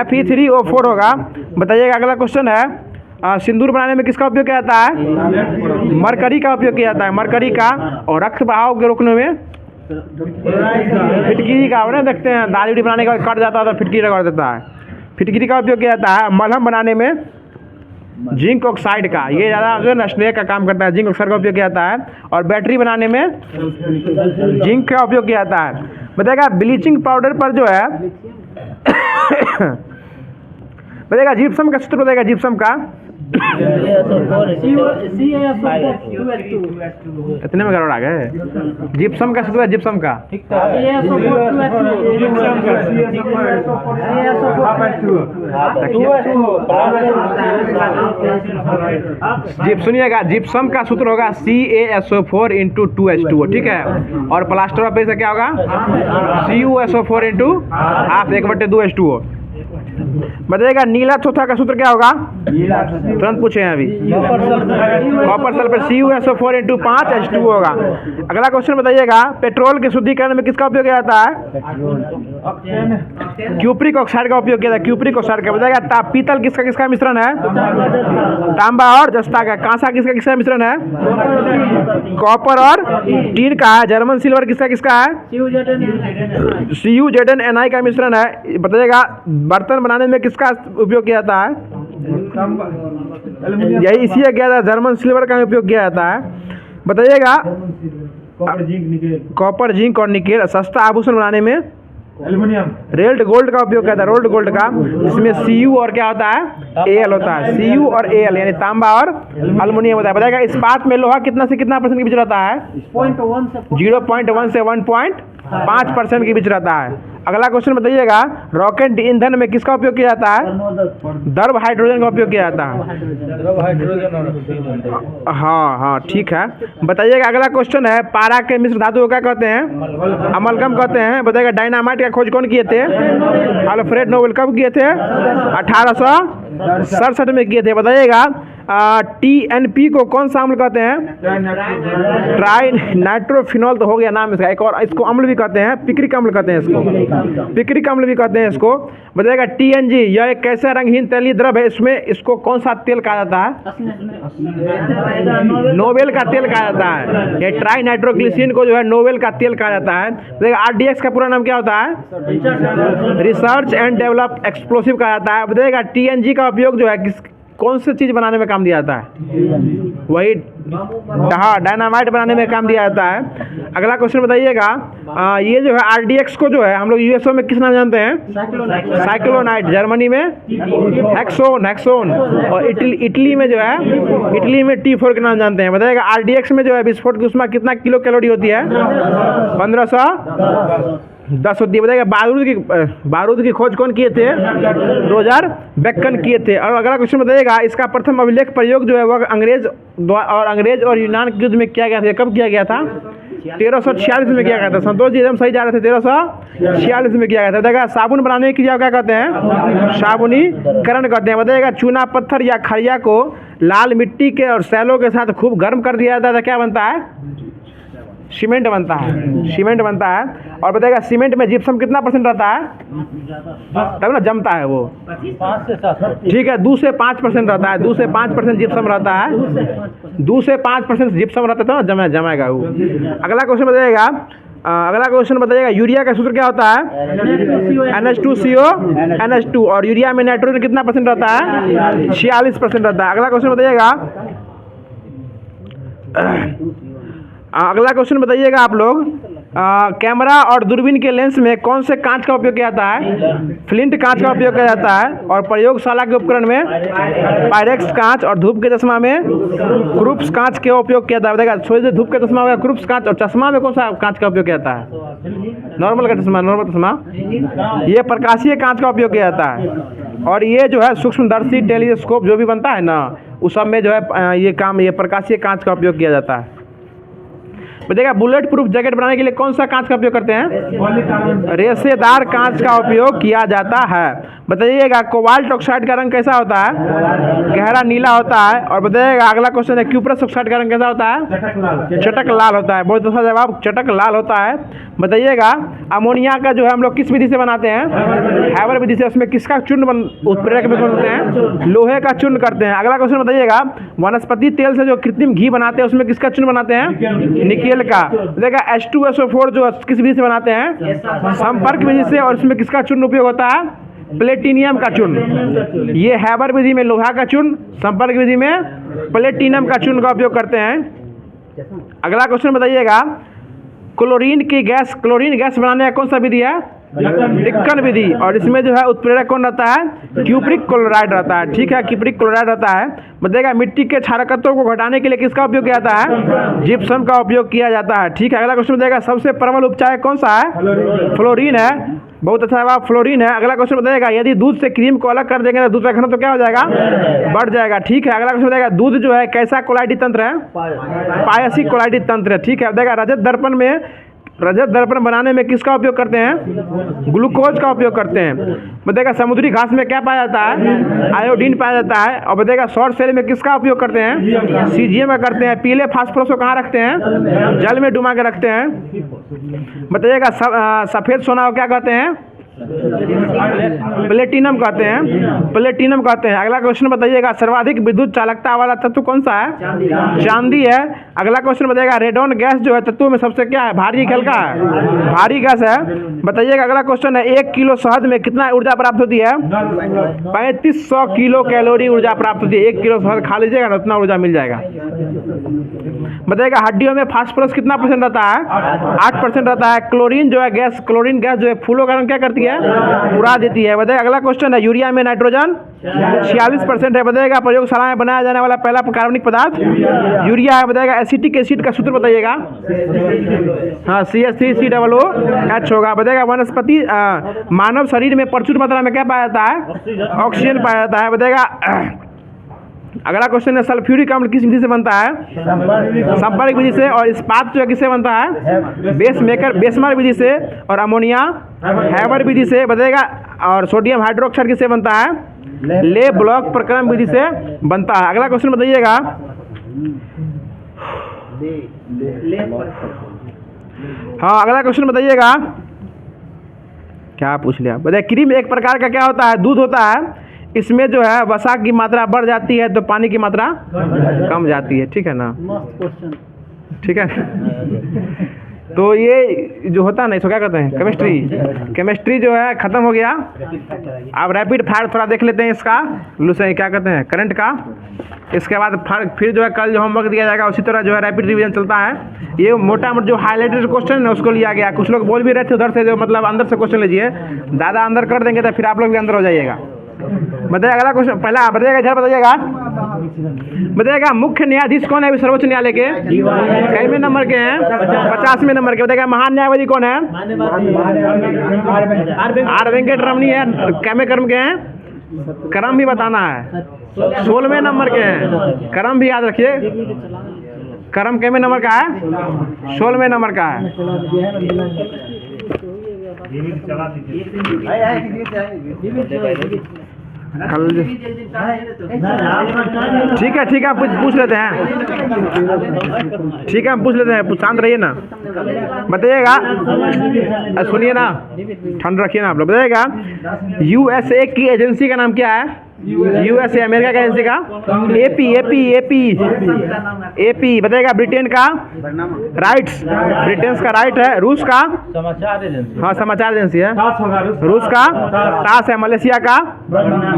Fe3O4 होगा। बताइएगा अगला क्वेश्चन है सिंदूर बनाने में किसका उपयोग किया जाता है, मरकरी का उपयोग किया जाता है, मरकरी का। और रक्त बहाव के रोकने में फिटकिरी का, ना देखते हैं दाढ़ी उड़ी बनाने का कट जाता है तो फिटकिरी रगड़ देता है, फिटकिरी का उपयोग किया जाता है। मलहम बनाने में जिंक ऑक्साइड का, ये ज़्यादा जो है स्नेक का काम करता है, जिंक ऑक्साइड का उपयोग किया जाता है। और बैटरी बनाने में जिंक का उपयोग किया जाता है। बताइएगा ब्लीचिंग पाउडर पर जो है बताइएगा जिप्सम का सूत्र बताइएगा, जिप्सम का इतने में गड़बड़ आ गए। जिप्सम का सूत्र है, जिप्सम का। सुनिएगा, जिप्सम का सूत्र होगा CaSO4 इंटू 2H2O, ठीक है। और प्लास्टर ऑफ पेरिस क्या होगा, CuSO4 इंटू हाफ 1/2H2O। बताइएगा नीला चौथा का सूत्र क्या होगा, तुरंत पूछे हैं अभी। Copper sulphate CuSO4 into 5H2O होगा। अगला क्वेश्चन बताइएगा, पेट्रोल के शुद्धिकरण में किसका उपयोग किया जाता है, क्यूप्रिक ऑक्साइड का उपयोग किया जाता है, क्यूप्रिक ऑक्साइड का। बताइएगा पीतल किसका किसका मिश्रण है, तांबा और जस्ता का। कांसा किसका किसका मिश्रण है, कॉपर और टीन का है। जर्मन सिल्वर किसका किसका है, CuZnNi का मिश्रण है। बताइएगा बर्तन बनाने में किसका उपयोग किया जाता है, यही इसी किया जाता है, जर्मन सिल्वर का उपयोग किया जाता है। बताइएगा कॉपर जिंक और निकेल। सस्ता आभूषण बनाने में एल्युमिनियम रेल्ड गोल्ड का उपयोग किया जाता है, रोल्ड गोल्ड का। इसमें Cu और क्या होता है, Al होता है। Cu और Al यानी तांबा और एल्युमिनियम होता है। बताइएगा इस्पात में लोहा कितना से कितना % के बीच रहता है, 0.1 से 1.5% के बीच रहता है। अगला क्वेश्चन बताइएगा, रॉकेट ईंधन में किसका उपयोग किया जाता है, द्रव हाइड्रोजन का उपयोग किया जाता है। हाँ ठीक है। बताइएगा अगला क्वेश्चन है, पारा के मिश्र धातु को क्या कहते हैं, अमलगम कहते हैं। बताइएगा डायनामाइट का खोज कौन किए थे, अल्फ्रेड नोबेल। कब किए थे, 1867 में किए थे। बताइएगा TNP को कौन सा अम्ल कहते हैं, ट्राई नाइट्रोफिनॉल तो हो गया नाम इसका। एक और इसको अम्ल भी कहते हैं, पिक्रिक अम्ल कहते हैं इसको, पिक्रिक अम्ल भी कहते हैं इसको। बताइएगा TNG यह एक कैसा रंगहीन तैलीय द्रव है, इसमें इसको कौन सा तेल कहा जाता है, नोबेल का तेल कहा जाता है। ये ट्राई नाइट्रोग्लिसरीन को जो है नोबेल का तेल कहा जाता है। देखिए RDX का पूरा नाम क्या होता है, रिसर्च एंड डेवलप एक्सप्लोसिव कहा जाता है। बताइएगा TNG का उपयोग जो है कौन सी चीज़ बनाने में काम दिया जाता है, वही डायनामाइट बनाने में काम दिया जाता है। अगला क्वेश्चन बताइएगा, ये जो है RDX को जो है हम लोग यूएसओ में किस नाम जानते हैं, साइक्लोनाइट। जर्मनी में हेक्सोन और इटली में जो है, इटली में T4 के नाम जानते हैं। बताइएगा RDX में जो है विस्फोट की ऊष्मा कितना किलो कैलोरी होती है, 1510 होती है। बताइएगा बारूद की खोज कौन किए थे, रोजर बेकन किए थे। और अगला क्वेश्चन बताइएगा, इसका प्रथम अभिलेख प्रयोग जो है वह अंग्रेज और यूनान के युद्ध में किया गया था। कब किया गया था, 1346 में किया गया था। संतोष जी एकदम सही जा रहे थे, 1346 में किया गया था। बताइएगा साबुन बनाने की क्रिया क्या कहते हैं, साबुनीकरण कहते हैं। बताइएगा चूना पत्थर या खड़िया को लाल मिट्टी के और सैलों के साथ खूब गर्म कर दिया जाता है, क्या बनता है, सीमेंट बनता है, सीमेंट बनता है। और बताइएगा सीमेंट में जिप्सम कितना % रहता है, तब ना जमता है वो, 5 से 7, ठीक है। 2 से 5% रहता है, 2 से 5% जिप्सम रहता है, 2 से 5% जिप्सम रहता है तो जमेगा वो। अगला क्वेश्चन बताइएगा, यूरिया का सूत्र क्या होता है, NH2CO NH2। और यूरिया में नाइट्रोजन कितना % रहता है, 46% रहता है। अगला क्वेश्चन बताइएगा आप लोग, कैमरा और दूरबीन के लेंस में कौन से कांच का उपयोग किया जाता है, फ्लिंट कांच का उपयोग किया जाता है। और प्रयोगशाला के उपकरण में पायरेक्स कांच और धूप के चश्मा में क्रूप्स कांच का उपयोग किया जाता है। बताइएगा सोचे धूप के चश्मा में क्रूप्स कांच, और चश्मा में कौन सा कांच का उपयोग किया जाता है, नॉर्मल का चश्मा, नॉर्मल चश्मा। ये प्रकाशीय कांच का उपयोग किया जाता है। और ये जो है सूक्ष्मदर्शी टेलीस्कोप जो भी बनता है ना, उस सब में जो है ये प्रकाशीय कांच का उपयोग किया जाता है। बताइएगा बुलेट प्रूफ जैकेट बनाने के लिए कौन सा कांच का उपयोग करते हैं, रेशेदार कांच का उपयोग किया जाता है। बताइएगा कोबाल्ट ऑक्साइड का रंग कैसा होता है, गहरा नीला होता है। और बताइएगा अगला क्वेश्चन है, क्यूप्रस ऑक्साइड का रंग कैसा होता है, चटक लाल होता है। बहुत अच्छा जवाब, चटक लाल होता है। बताइएगा अमोनिया का जो है हम लोग किस विधि से बनाते हैं, हैबर विधि से। उसमें किसका चूर्ण उत्प्रेरक में बनाते हैं, लोहे का चूर्ण करते हैं। अगला क्वेश्चन बताइएगा, वनस्पति तेल से जो कृत्रिम घी बनाते हैं उसमें किसका चूर्ण बनाते हैं, निकेल का। देखा H2SO4 जो किस विधि से बनाते हैं, संपर्क विधि से। और इसमें किसका चूर्ण उपयोग होता है, प्लेटिनियम का चूर्ण। ये हैबर विधि में लोहा का चूर्ण, संपर्क विधि में प्लेटिनियम का चूर्ण का उपयोग करते हैं। अगला क्वेश्चन बताइएगा, क्लोरीन गैस बनाने का कौन सा विधि है, डिक्कन विधि। और इसमें जो है उत्प्रेरक कौन रहता है? क्यूप्रिक क्लोराइड रहता है, ठीक है, क्यूप्रिक क्लोराइड रहता है। बताइएगा मिट्टी के क्षारकत्व को घटाने के लिए किसका उपयोग किया जाता है? जिप्सम का उपयोग किया जाता है, ठीक है। अगला क्वेश्चन बताइएगा सबसे प्रबल उपचार कौन सा है? फ्लोरीन है, बहुत अच्छा जवाब, फ्लोरीन है। अगला क्वेश्चन बताइएगा यदि दूध से क्रीम को अलग कर देंगे तो दूध का घनत्व तो क्या हो जाएगा? बढ़ जाएगा, ठीक है। अगला क्वेश्चन बताइएगा दूध जो है कैसा कोलाइडी तंत्र है? पायसी कोलाइडी तंत्र है, ठीक है। बताइएगा रजत दर्पण बनाने में किसका उपयोग करते हैं? ग्लूकोज का उपयोग करते हैं। बताइएगा समुद्री घास में क्या पाया जाता है? आयोडीन पाया जाता है। और बताइएगा सौर सेल में किसका उपयोग करते हैं? सीजीएम का करते हैं। पीले फास्फोरस को कहाँ रखते हैं? जल में डुबा के रखते हैं। बताइएगा सफ़ेद सोना को क्या कहते हैं? प्लेटिनम कहते हैं, प्लेटिनम कहते हैं। अगला क्वेश्चन बताइएगा सर्वाधिक विद्युत चालकता वाला तत्व कौन सा है? चांदी है। अगला क्वेश्चन बताइएगा रेडॉन गैस जो है तत्व में सबसे क्या है? भारी हल्का है, भारी गैस है। बताइएगा अगला क्वेश्चन है 1 किलो शहद में कितना ऊर्जा प्राप्त होती है? 3500 किलो कैलोरी ऊर्जा प्राप्त होती है। 1 किलो शहद खा लीजिएगा ना उतना ऊर्जा मिल जाएगा। बताइएगा हड्डियों में फास्फोरस कितना % रहता है? 8% रहता है। क्लोरीन जो है गैस, क्लोरीन गैस जो है फूलों का रंग क्या करती है? उड़ा देती है। बताइए अगला क्वेश्चन है यूरिया में नाइट्रोजन 46% है। बताइएगा प्रयोगशाला में बनाया जाने वाला पहला कार्बनिक पदार्थ यूरिया है। बताइएगा एसिटिक एसिड का सूत्र बताइएगा। हाँ, CH3COOH होगा। बताइएगा वनस्पति मानव शरीर में प्रचुर मात्रा में क्या पाया जाता है? ऑक्सीजन पाया जाता है। बताइएगा अगला क्वेश्चन है सल्फ्यूरिक अम्ल किस विधि से बनता है? संपर्क विधि से। और इस्पात जो है किससे बनता है? बेसमर विधि से। और अमोनिया हैबर विधि से। बताइएगा और सोडियम हाइड्रोक्साइड किससे बनता है? ले ब्लॉक प्रक्रम विधि से बनता है। अगला क्वेश्चन बताइएगा हाँ, अगला क्वेश्चन बताइएगा क्या पूछ लिया? बताइए क्रीम एक प्रकार का क्या होता है? दूध होता है। इसमें जो है वसा की मात्रा बढ़ जाती है तो पानी की मात्रा कम जाती है, ठीक है ना? ठीक है। तो ये जो होता है ना इसको क्या कहते हैं? केमिस्ट्री जो है ख़त्म हो गया। अब रैपिड फायर थोड़ा देख लेते हैं इसका, क्या कहते हैं करंट का। इसके बाद फिर जो है कल जो होमवर्क दिया जाएगा उसी तरह जो है रैपिड रिवीजन चलता है। ये मोटा मोटा जो हाईलाइटेड क्वेश्चन है उसको लिया गया। कुछ लोग बोल भी रहे थे उधर से जो मतलब अंदर से क्वेश्चन लीजिए, ज़्यादा अंदर कर देंगे तो फिर आप लोग भी अंदर हो जाइएगा। बताइए अगला क्वेश्चन, पहला बताइएगा इधर बताइएगा। बताइएगा मुख्य न्यायाधीश कौन है सर्वोच्च न्यायालय के? कितने नंबर के हैं? 50वें नंबर के। बताइएगा महान न्यायवादी कौन है? आर वेंकट रमनी है। कैमे कर्म के हैं? क्रम भी बताना है। 16वें नंबर के हैं। क्रम भी याद रखिए। क्रम कितने नंबर का है? 16वें नंबर का है। ठीक है ठीक है, पूछ लेते हैं। ठीक है हम पूछ लेते हैं, शांत रहिए ना। बताइएगा, सुनिए ना, ठंड रखिए ना आप लोग। बताइएगा USA की एजेंसी का नाम क्या है? USA अमेरिका का एजेंसी का AP। बताइएगा ब्रिटेन का राइट्स, ब्रिटेन का राइट है। रूस का समाचार एजेंसी, हाँ समाचार एजेंसी है। रूस का टास है। मलेशिया का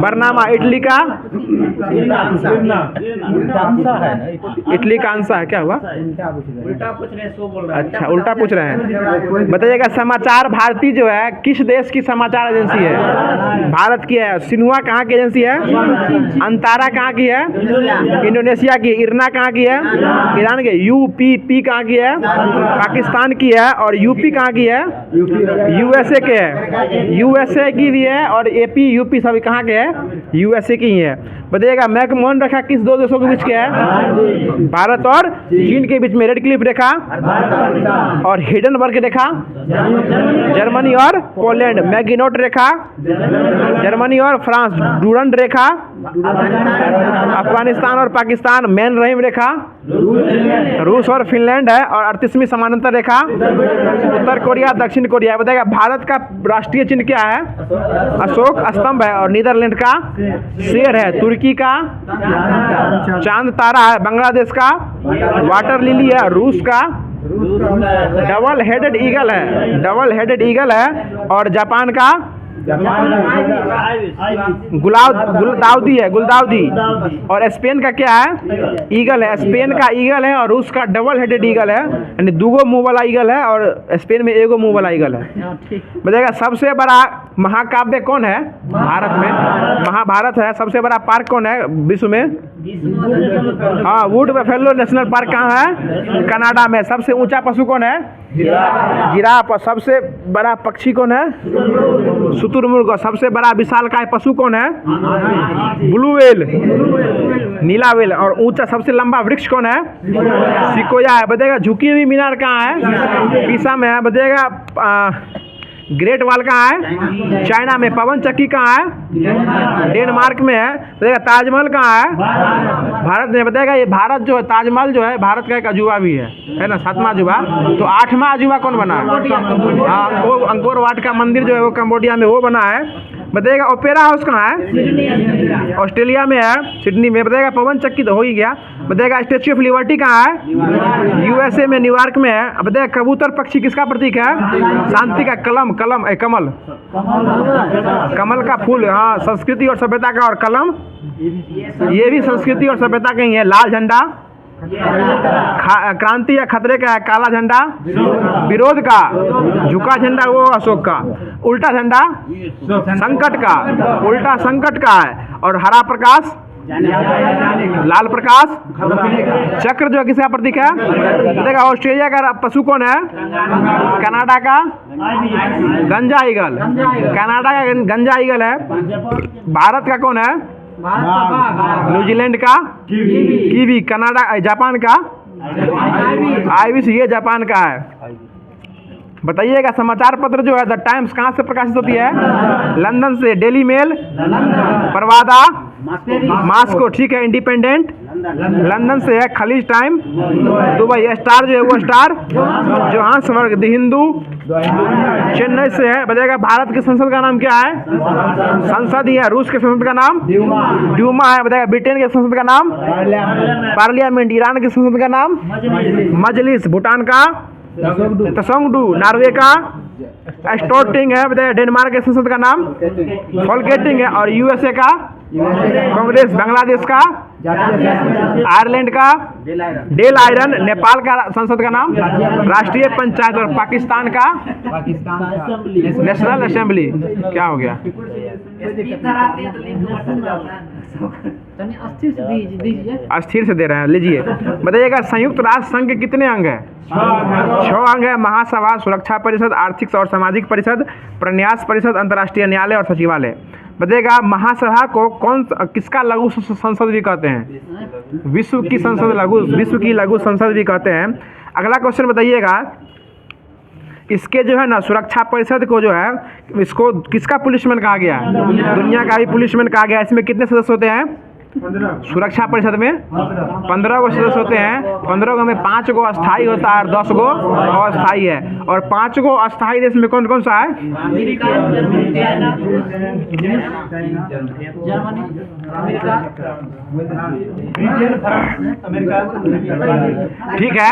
बरनामा। इटली का इटली का आंसा है। क्या हुआ? उल्टा पूछ रहे हैं, सो बोल रहे हैं। अच्छा उल्टा पूछ रहे हैं। बताइएगा समाचार भारती जो है किस देश की समाचार एजेंसी है? भारत की है। सिन्हुआ कहाँ की एजेंसी है? अंतारा कहाँ की है? इंडोनेशिया की। इरना कहाँ की है? ईरान की। UPP कहाँ की है? पाकिस्तान की है। और UP कहाँ की है? USA के है। USA की भी है और AP UP सभी कहाँ के है? USA की ही है। बताइएगा मैकमोहन रेखा किस दो देशों के बीच के है? भारत और चीन के बीच में। रेड क्लिफ रेखा और हिडनबर्ग रेखा जर्मनी और पोलैंड। मैगिनोट रेखा जर्मनी और फ्रांस। डूरंड रेखा अफगानिस्तान और पाकिस्तान। मैन रहीम रेखा रूस और फिनलैंड है। और 38वीं समानांतर रेखा उत्तर कोरिया दक्षिण कोरिया। बताइएगा भारत का राष्ट्रीय चिन्ह क्या है? अशोक स्तंभ है। और नीदरलैंड का शेर है। तुर्की का चांद तारा है। बांग्लादेश का वाटर लिली है। रूस का डबल हेडेड ईगल है। और जापान का गुलदाउदी है, गुलदाउदी। और स्पेन का क्या है? ईगल है। स्पेन का ईगल है और रूस का डबल हेडेड ईगल है, यानी दूगो मुंह वाला ईगल है, और स्पेन में एगो मुंह वाला ईगल है। बताइएगा सबसे बड़ा महाकाव्य कौन है भारत में? महाभारत है। सबसे बड़ा पार्क कौन है विश्व में? हाँ, वुड बफेलो नेशनल पार्क कहाँ है? कनाडा में। सबसे ऊंचा पशु कौन है? जिराफ। और सबसे बड़ा पक्षी कौन है? शुतुरमुर्ग। और सबसे बड़ा विशालकाय पशु कौन है? ब्लू व्हेल, नीला व्हेल। और ऊंचा सबसे लंबा वृक्ष कौन है? सिकोया है। बताइएगा झुकी हुई मीनार कहाँ है? पीसा में है। बताइएगा ग्रेट वॉल कहाँ है? चाइना में। पवन चक्की कहाँ है? डेनमार्क में है। बताइएगा ताजमहल कहाँ है? भारत में। बताइएगा ये भारत जो है, ताजमहल जो है भारत का एक अजूबा भी है ना, 7वां अजूबा। तो 8वां अजूबा कौन बना है? हाँ, वो अंकोर वाट का मंदिर जो है वो कंबोडिया में वो बना है। बताइएगा ओपेरा हाउस कहाँ है? ऑस्ट्रेलिया में है, सिडनी में। बताइएगा पवन चक्की तो हो ही गया। बताइएगा स्टैच्यू ऑफ लिबर्टी कहाँ है? यूएसए में, न्यूयॉर्क में है। बताइएगा कबूतर पक्षी किसका प्रतीक है? शांति का। कमल कमल का फूल। हाँ, संस्कृति और सभ्यता का। और कलम ये भी संस्कृति और सभ्यता का ही है। लाल झंडा क्रांति या खतरे का है। काला झंडा विरोध का। झुका झंडा वो अशोक का। उल्टा झंडा संकट का। उल्टा संकट का है। और हरा प्रकाश, लाल प्रकाश, चक्र जो किसका प्रतीक है? देखा ऑस्ट्रेलिया का पशु कौन है? कनाडा का गंजा ईगल। कनाडा का गंजा ईगल है। भारत का कौन है? न्यूजीलैंड का कीवी। कनाडा जापान का आइविस, ये जापान का है। बताइएगा समाचार पत्र जो है द टाइम्स कहाँ से प्रकाशित होती है? लंदन से। डेली मेल, प्रवादा, मास्को, ठीक है। इंडिपेंडेंट लंदन से है। खलीज टाइम दुबई। स्टार जो है वो star Johannesburg. The Hindu Chennai से है। बताइएगा भारत के संसद का नाम क्या है? संसद ही है। रूस के संसद का नाम ड्यूमा है। बताइएगा ब्रिटेन के संसद का नाम पार्लियामेंट। ईरान के संसद का नाम मजलिस। भूटान का तसोंगडू। नॉर्वे का स्टोर्टिंग है। बताइए डेनमार्क के संसद का नाम फॉलकेटिंग है। और यूएसए का कांग्रेस। बांग्लादेश का आयरलैंड का डेल आयरन। नेपाल का संसद का नाम राष्ट्रीय पंचायत। और पाकिस्तान का नेशनल असेंबली। क्या हो गया? अस्थिर से दे रहे हैं, लीजिए। बताइएगा संयुक्त राष्ट्र संघ के कितने अंग हैं? 6 अंग है। महासभा, सुरक्षा परिषद, आर्थिक और सामाजिक परिषद, प्रन्यास परिषद, अंतर्राष्ट्रीय न्यायालय और सचिवालय। बताइएगा महासभा को किसका लघु संसद भी कहते हैं? विश्व की लघु संसद भी कहते हैं। अगला क्वेश्चन बताइएगा, इसके जो है ना सुरक्षा परिषद को जो है इसको किसका पुलिसमैन कहा गया है? दुनिया का भी पुलिसमैन कहा गया है। इसमें कितने सदस्य होते हैं? सुरक्षा परिषद में 15 गो सदस्य होते हैं। 15 गो में 5 गो अस्थाई होता है और 10 गो अस्थाई है। और 5 गो अस्थाई देश में कौन कौन सा है? ठीक है,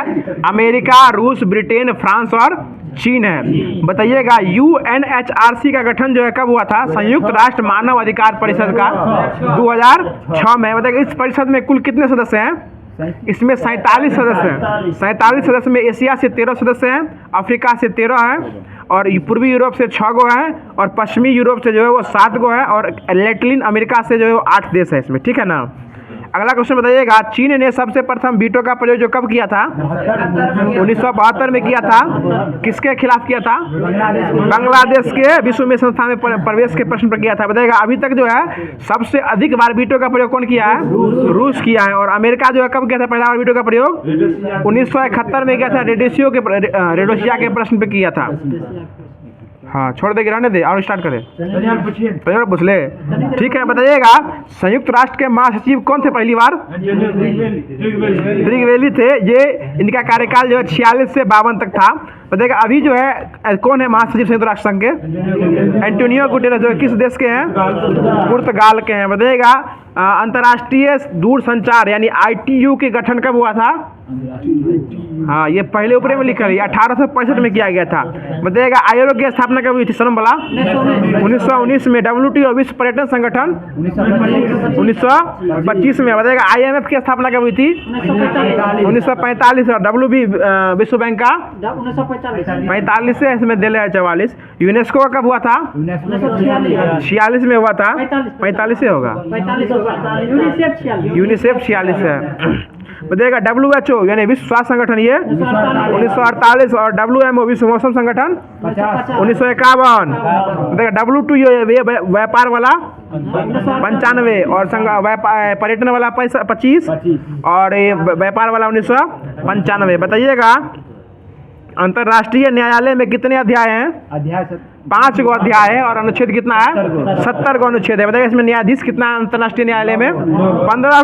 अमेरिका, रूस, ब्रिटेन, फ्रांस और चीन है। बताइएगा UNHRC का गठन जो है कब हुआ था? संयुक्त राष्ट्र मानव अधिकार परिषद का 2006 में। बताइए इस परिषद में कुल कितने सदस्य हैं? इसमें 47 सदस्य हैं। 47 सदस्य में एशिया से 13 सदस्य हैं, अफ्रीका से 13 हैं, और पूर्वी यूरोप से 6 गो हैं, और पश्चिमी यूरोप से जो है वो 7 गो है, और लैटिन अमेरिका से जो है वो 8 देश है इसमें। ठीक है ना। अगला क्वेश्चन बताइएगा, चीन ने सबसे प्रथम वीटो का प्रयोग जो कब किया था? 1972 में किया था। किसके खिलाफ किया था? बांग्लादेश के विश्व में संस्था में प्रवेश के प्रश्न पर किया था। बताइएगा अभी तक जो है सबसे अधिक बार वीटो का प्रयोग कौन किया है? रूस किया है। और अमेरिका जो है कब किया था पहला बार वीटो का प्रयोग? 1971 में किया था। रेडोसिया के प्रश्न पर किया था। हाँ, छोड़ दे, गिराने दे और स्टार्ट करें। पहले पूछ ले। ठीक है, बताइएगा संयुक्त राष्ट्र के महासचिव कौन थे पहली बार? त्रिवेली थे। ये इनका कार्यकाल जो है 46 से 52 तक था। बताइएगा अभी जो है कौन है महासचिव संयुक्त राष्ट्र संघ के? एंटोनियो गुटेरेस, जो किस देश के हैं? पुर्तगाल के हैं। बताइएगा अंतर्राष्ट्रीय दूरसंचार यानी ITU के गठन कब हुआ था? हाँ, ये पहले ऊपर में लिखा है, 1865 में किया गया था। बताइएगा आयोग की स्थापना कब हुई थी सनम वाला? 1919 में। WTO विश्व पर्यटन संगठन 1925 में। बताइएगा IMF की स्थापना कब हुई थी? 1945। और WB विश्व बैंक का 1945 से, इसमें दिल है 44। यूनेस्को का कब हुआ था? 46 में हुआ था। 45 से होगा। यूनिसेफ 46 है। बताइएगा WHO यानी विश्व स्वास्थ्य संगठन ये 1948। और WMO विश्व मौसम संगठन 1951। बताइएगा WTO व्यापार वाला 95। और पर्यटन वाला 25। और ये व्यापार वाला 1995। बताइएगा अंतर्राष्ट्रीय न्यायालय में कितने अध्याय हैं? अध्याय 5 गो अध्याय है। और अनुच्छेद कितना है? 70 गो अनुच्छेद है। बताइए इसमें न्यायाधीश कितना है अंतर्राष्ट्रीय न्यायालय में? 15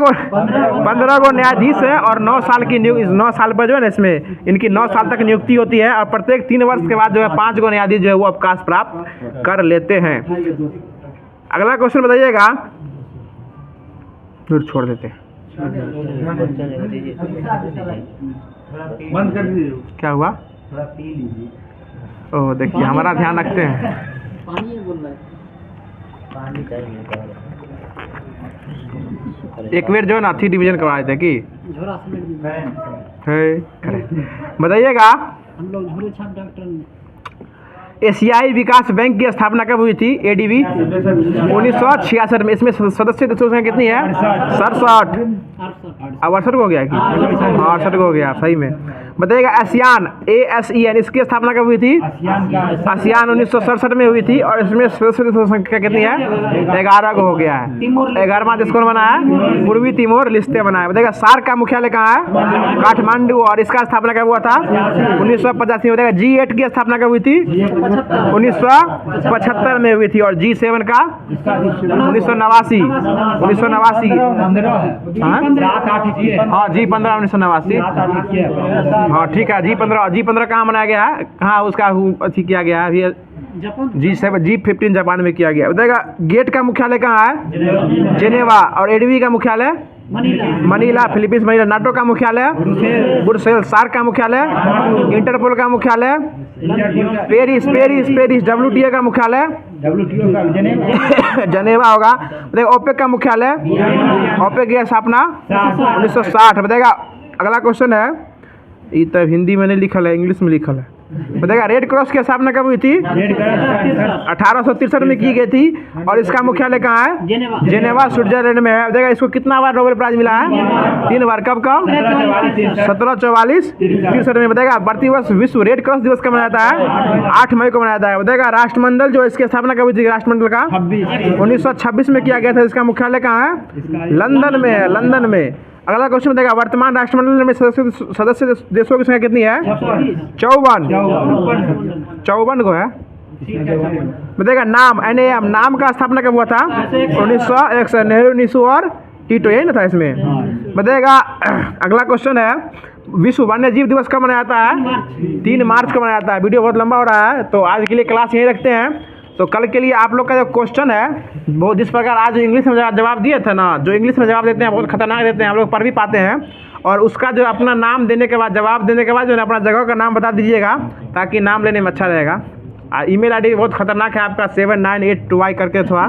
गो न्यायाधीश है। और 9 साल की 9 साल पर जो है ना, इसमें इनकी 9 साल तक नियुक्ति होती है। और प्रत्येक 3 वर्ष के बाद जो है 5 गो न्यायाधीश जो है वो अवकाश प्राप्त कर लेते हैं। अगला क्वेश्चन बताइएगा, फिर छोड़ देते हैं। बंद कर दीजिए। क्या हुआ? थोड़ा पी लीजिए। ओह, देखिए हमारा ध्यान रखते हैं। एक बार जो है ना 3 डिवीजन करवाए थे कि है। बताइएगा हम लोग झूले छाप डॉक्टर एशियाई विकास बैंक की स्थापना कब हुई थी? ADB 1966 में। इसमें सदस्य देशों की संख्या कितनी है? 67। अब 68 हो गया कि? हाँ, 68 हो गया सही में। बताइएगा ASEAN ASEAN इसकी स्थापना कब हुई थी? ASEAN 1967 में हुई थी। और इसमें सदस्य देशों की संख्या कितनी है? 11 को हो गया है। 11वां देश कौन बना है? पूर्वी तिमोर लेस्ते बना है। बताइएगा सार्क का मुख्यालय कहाँ है? काठमांडू। और इसका स्थापना कब हुआ था? 1985 में। बताइएगा G8 की स्थापना कब हुई थी? 1975 में हुई थी। और G7 का 1989। हाँ, G15 1989। हाँ ठीक है। G15 कहाँ बनाया गया है? कहाँ उसका अथी किया गया है? G15 जापान में किया गया। बताइएगा गेट का मुख्यालय कहाँ है? जेनेवा। और ADB का मुख्यालय मनीला फिलीपींस मनीला। नाटो का मुख्यालय ब्रुसेल्स। सार्क का मुख्यालय इंटरपोल का मुख्यालय पेरिस। WTO का मुख्यालय जनेवा होगा। बताइए OPEC का मुख्यालय OPEC की स्थापना 1960। बताइएगा अगला क्वेश्चन है, ये तब हिंदी में नहीं लिखल है, इंग्लिश में लिखल है। बताइएगा रेड क्रॉस की स्थापना कब हुई थी? 1863 में की गई थी। और इसका मुख्यालय कहाँ है? जेनेवा स्विट्जरलैंड में है। बताइएगा इसको कितना बार नोबेल प्राइज मिला है? 3 बार। कब? 1744 63 में। बताइएगा प्रतिवर्ष विश्व रेड क्रॉस दिवस कब मनाया जाता है? 8 मई को मनाया जाता है। बताइएगा राष्ट्रमंडल जो इसकी स्थापना कब हुई थी? राष्ट्रमंडल का 1926 में किया गया था। इसका मुख्यालय कहाँ है? लंदन में है। लंदन में। अगला क्वेश्चन बताएगा वर्तमान राष्ट्रमंडल में सदस्य देशों की संख्या कितनी है? 54 को है। बताएगा नाम NAM नाम का स्थापना कब हुआ था? 1901 नेहरू निशु और टीटो, यही ना था इसमें। बताएगा अगला क्वेश्चन है विश्व वन्य जीव दिवस कब मनाया जाता है? 3 मार्च को मनाया जाता है। वीडियो बहुत लंबा हो रहा है तो आज के लिए क्लास यहीं रखते हैं। तो कल के लिए आप लोग का जो क्वेश्चन है वो जिस प्रकार आज इंग्लिश में जवाब दिए थे ना, जो इंग्लिश में जवाब देते हैं बहुत खतरनाक देते हैं, आप लोग पढ़ भी पाते हैं। और उसका जो अपना नाम देने के बाद जवाब देने के बाद जो है अपना जगह का नाम बता दीजिएगा ताकि नाम लेने में अच्छा रहेगा। ईमेल ID बहुत खतरनाक है आपका 7982y करके थोड़ा।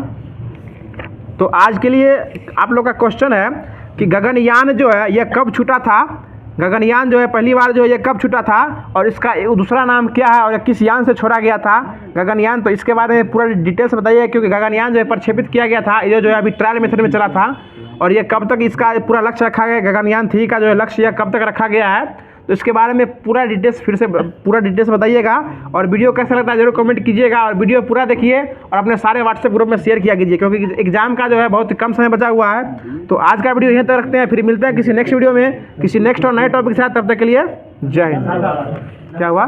तो आज के लिए आप लोग का क्वेश्चन है कि गगनयान जो है यह कब छूटा था? गगनयान जो है पहली बार जो है ये कब छूटा था और इसका दूसरा नाम क्या है और किस यान से छोड़ा गया था गगनयान? तो इसके बारे में पूरा डिटेल्स बताइए, क्योंकि गगनयान जो है प्रक्षेपित किया गया था, ये जो है अभी ट्रायल मेथड में चला था। और ये कब तक इसका पूरा लक्ष्य रखा गया, गगनयान 3 का जो है लक्ष्य यह कब तक रखा गया है, तो इसके बारे में पूरा डिटेल्स फिर से पूरा डिटेल्स बताइएगा। और वीडियो कैसा लगता है जरूर कमेंट कीजिएगा और वीडियो पूरा देखिए और अपने सारे व्हाट्सएप ग्रुप में शेयर किया कीजिए, क्योंकि एग्जाम का जो है बहुत कम समय बचा हुआ है। तो आज का वीडियो यहीं तक रखते हैं, फिर मिलते हैं किसी नेक्स्ट वीडियो में किसी नेक्स्ट और नए टॉपिक के साथ। तब तक के लिए जय हिंद। क्या हुआ?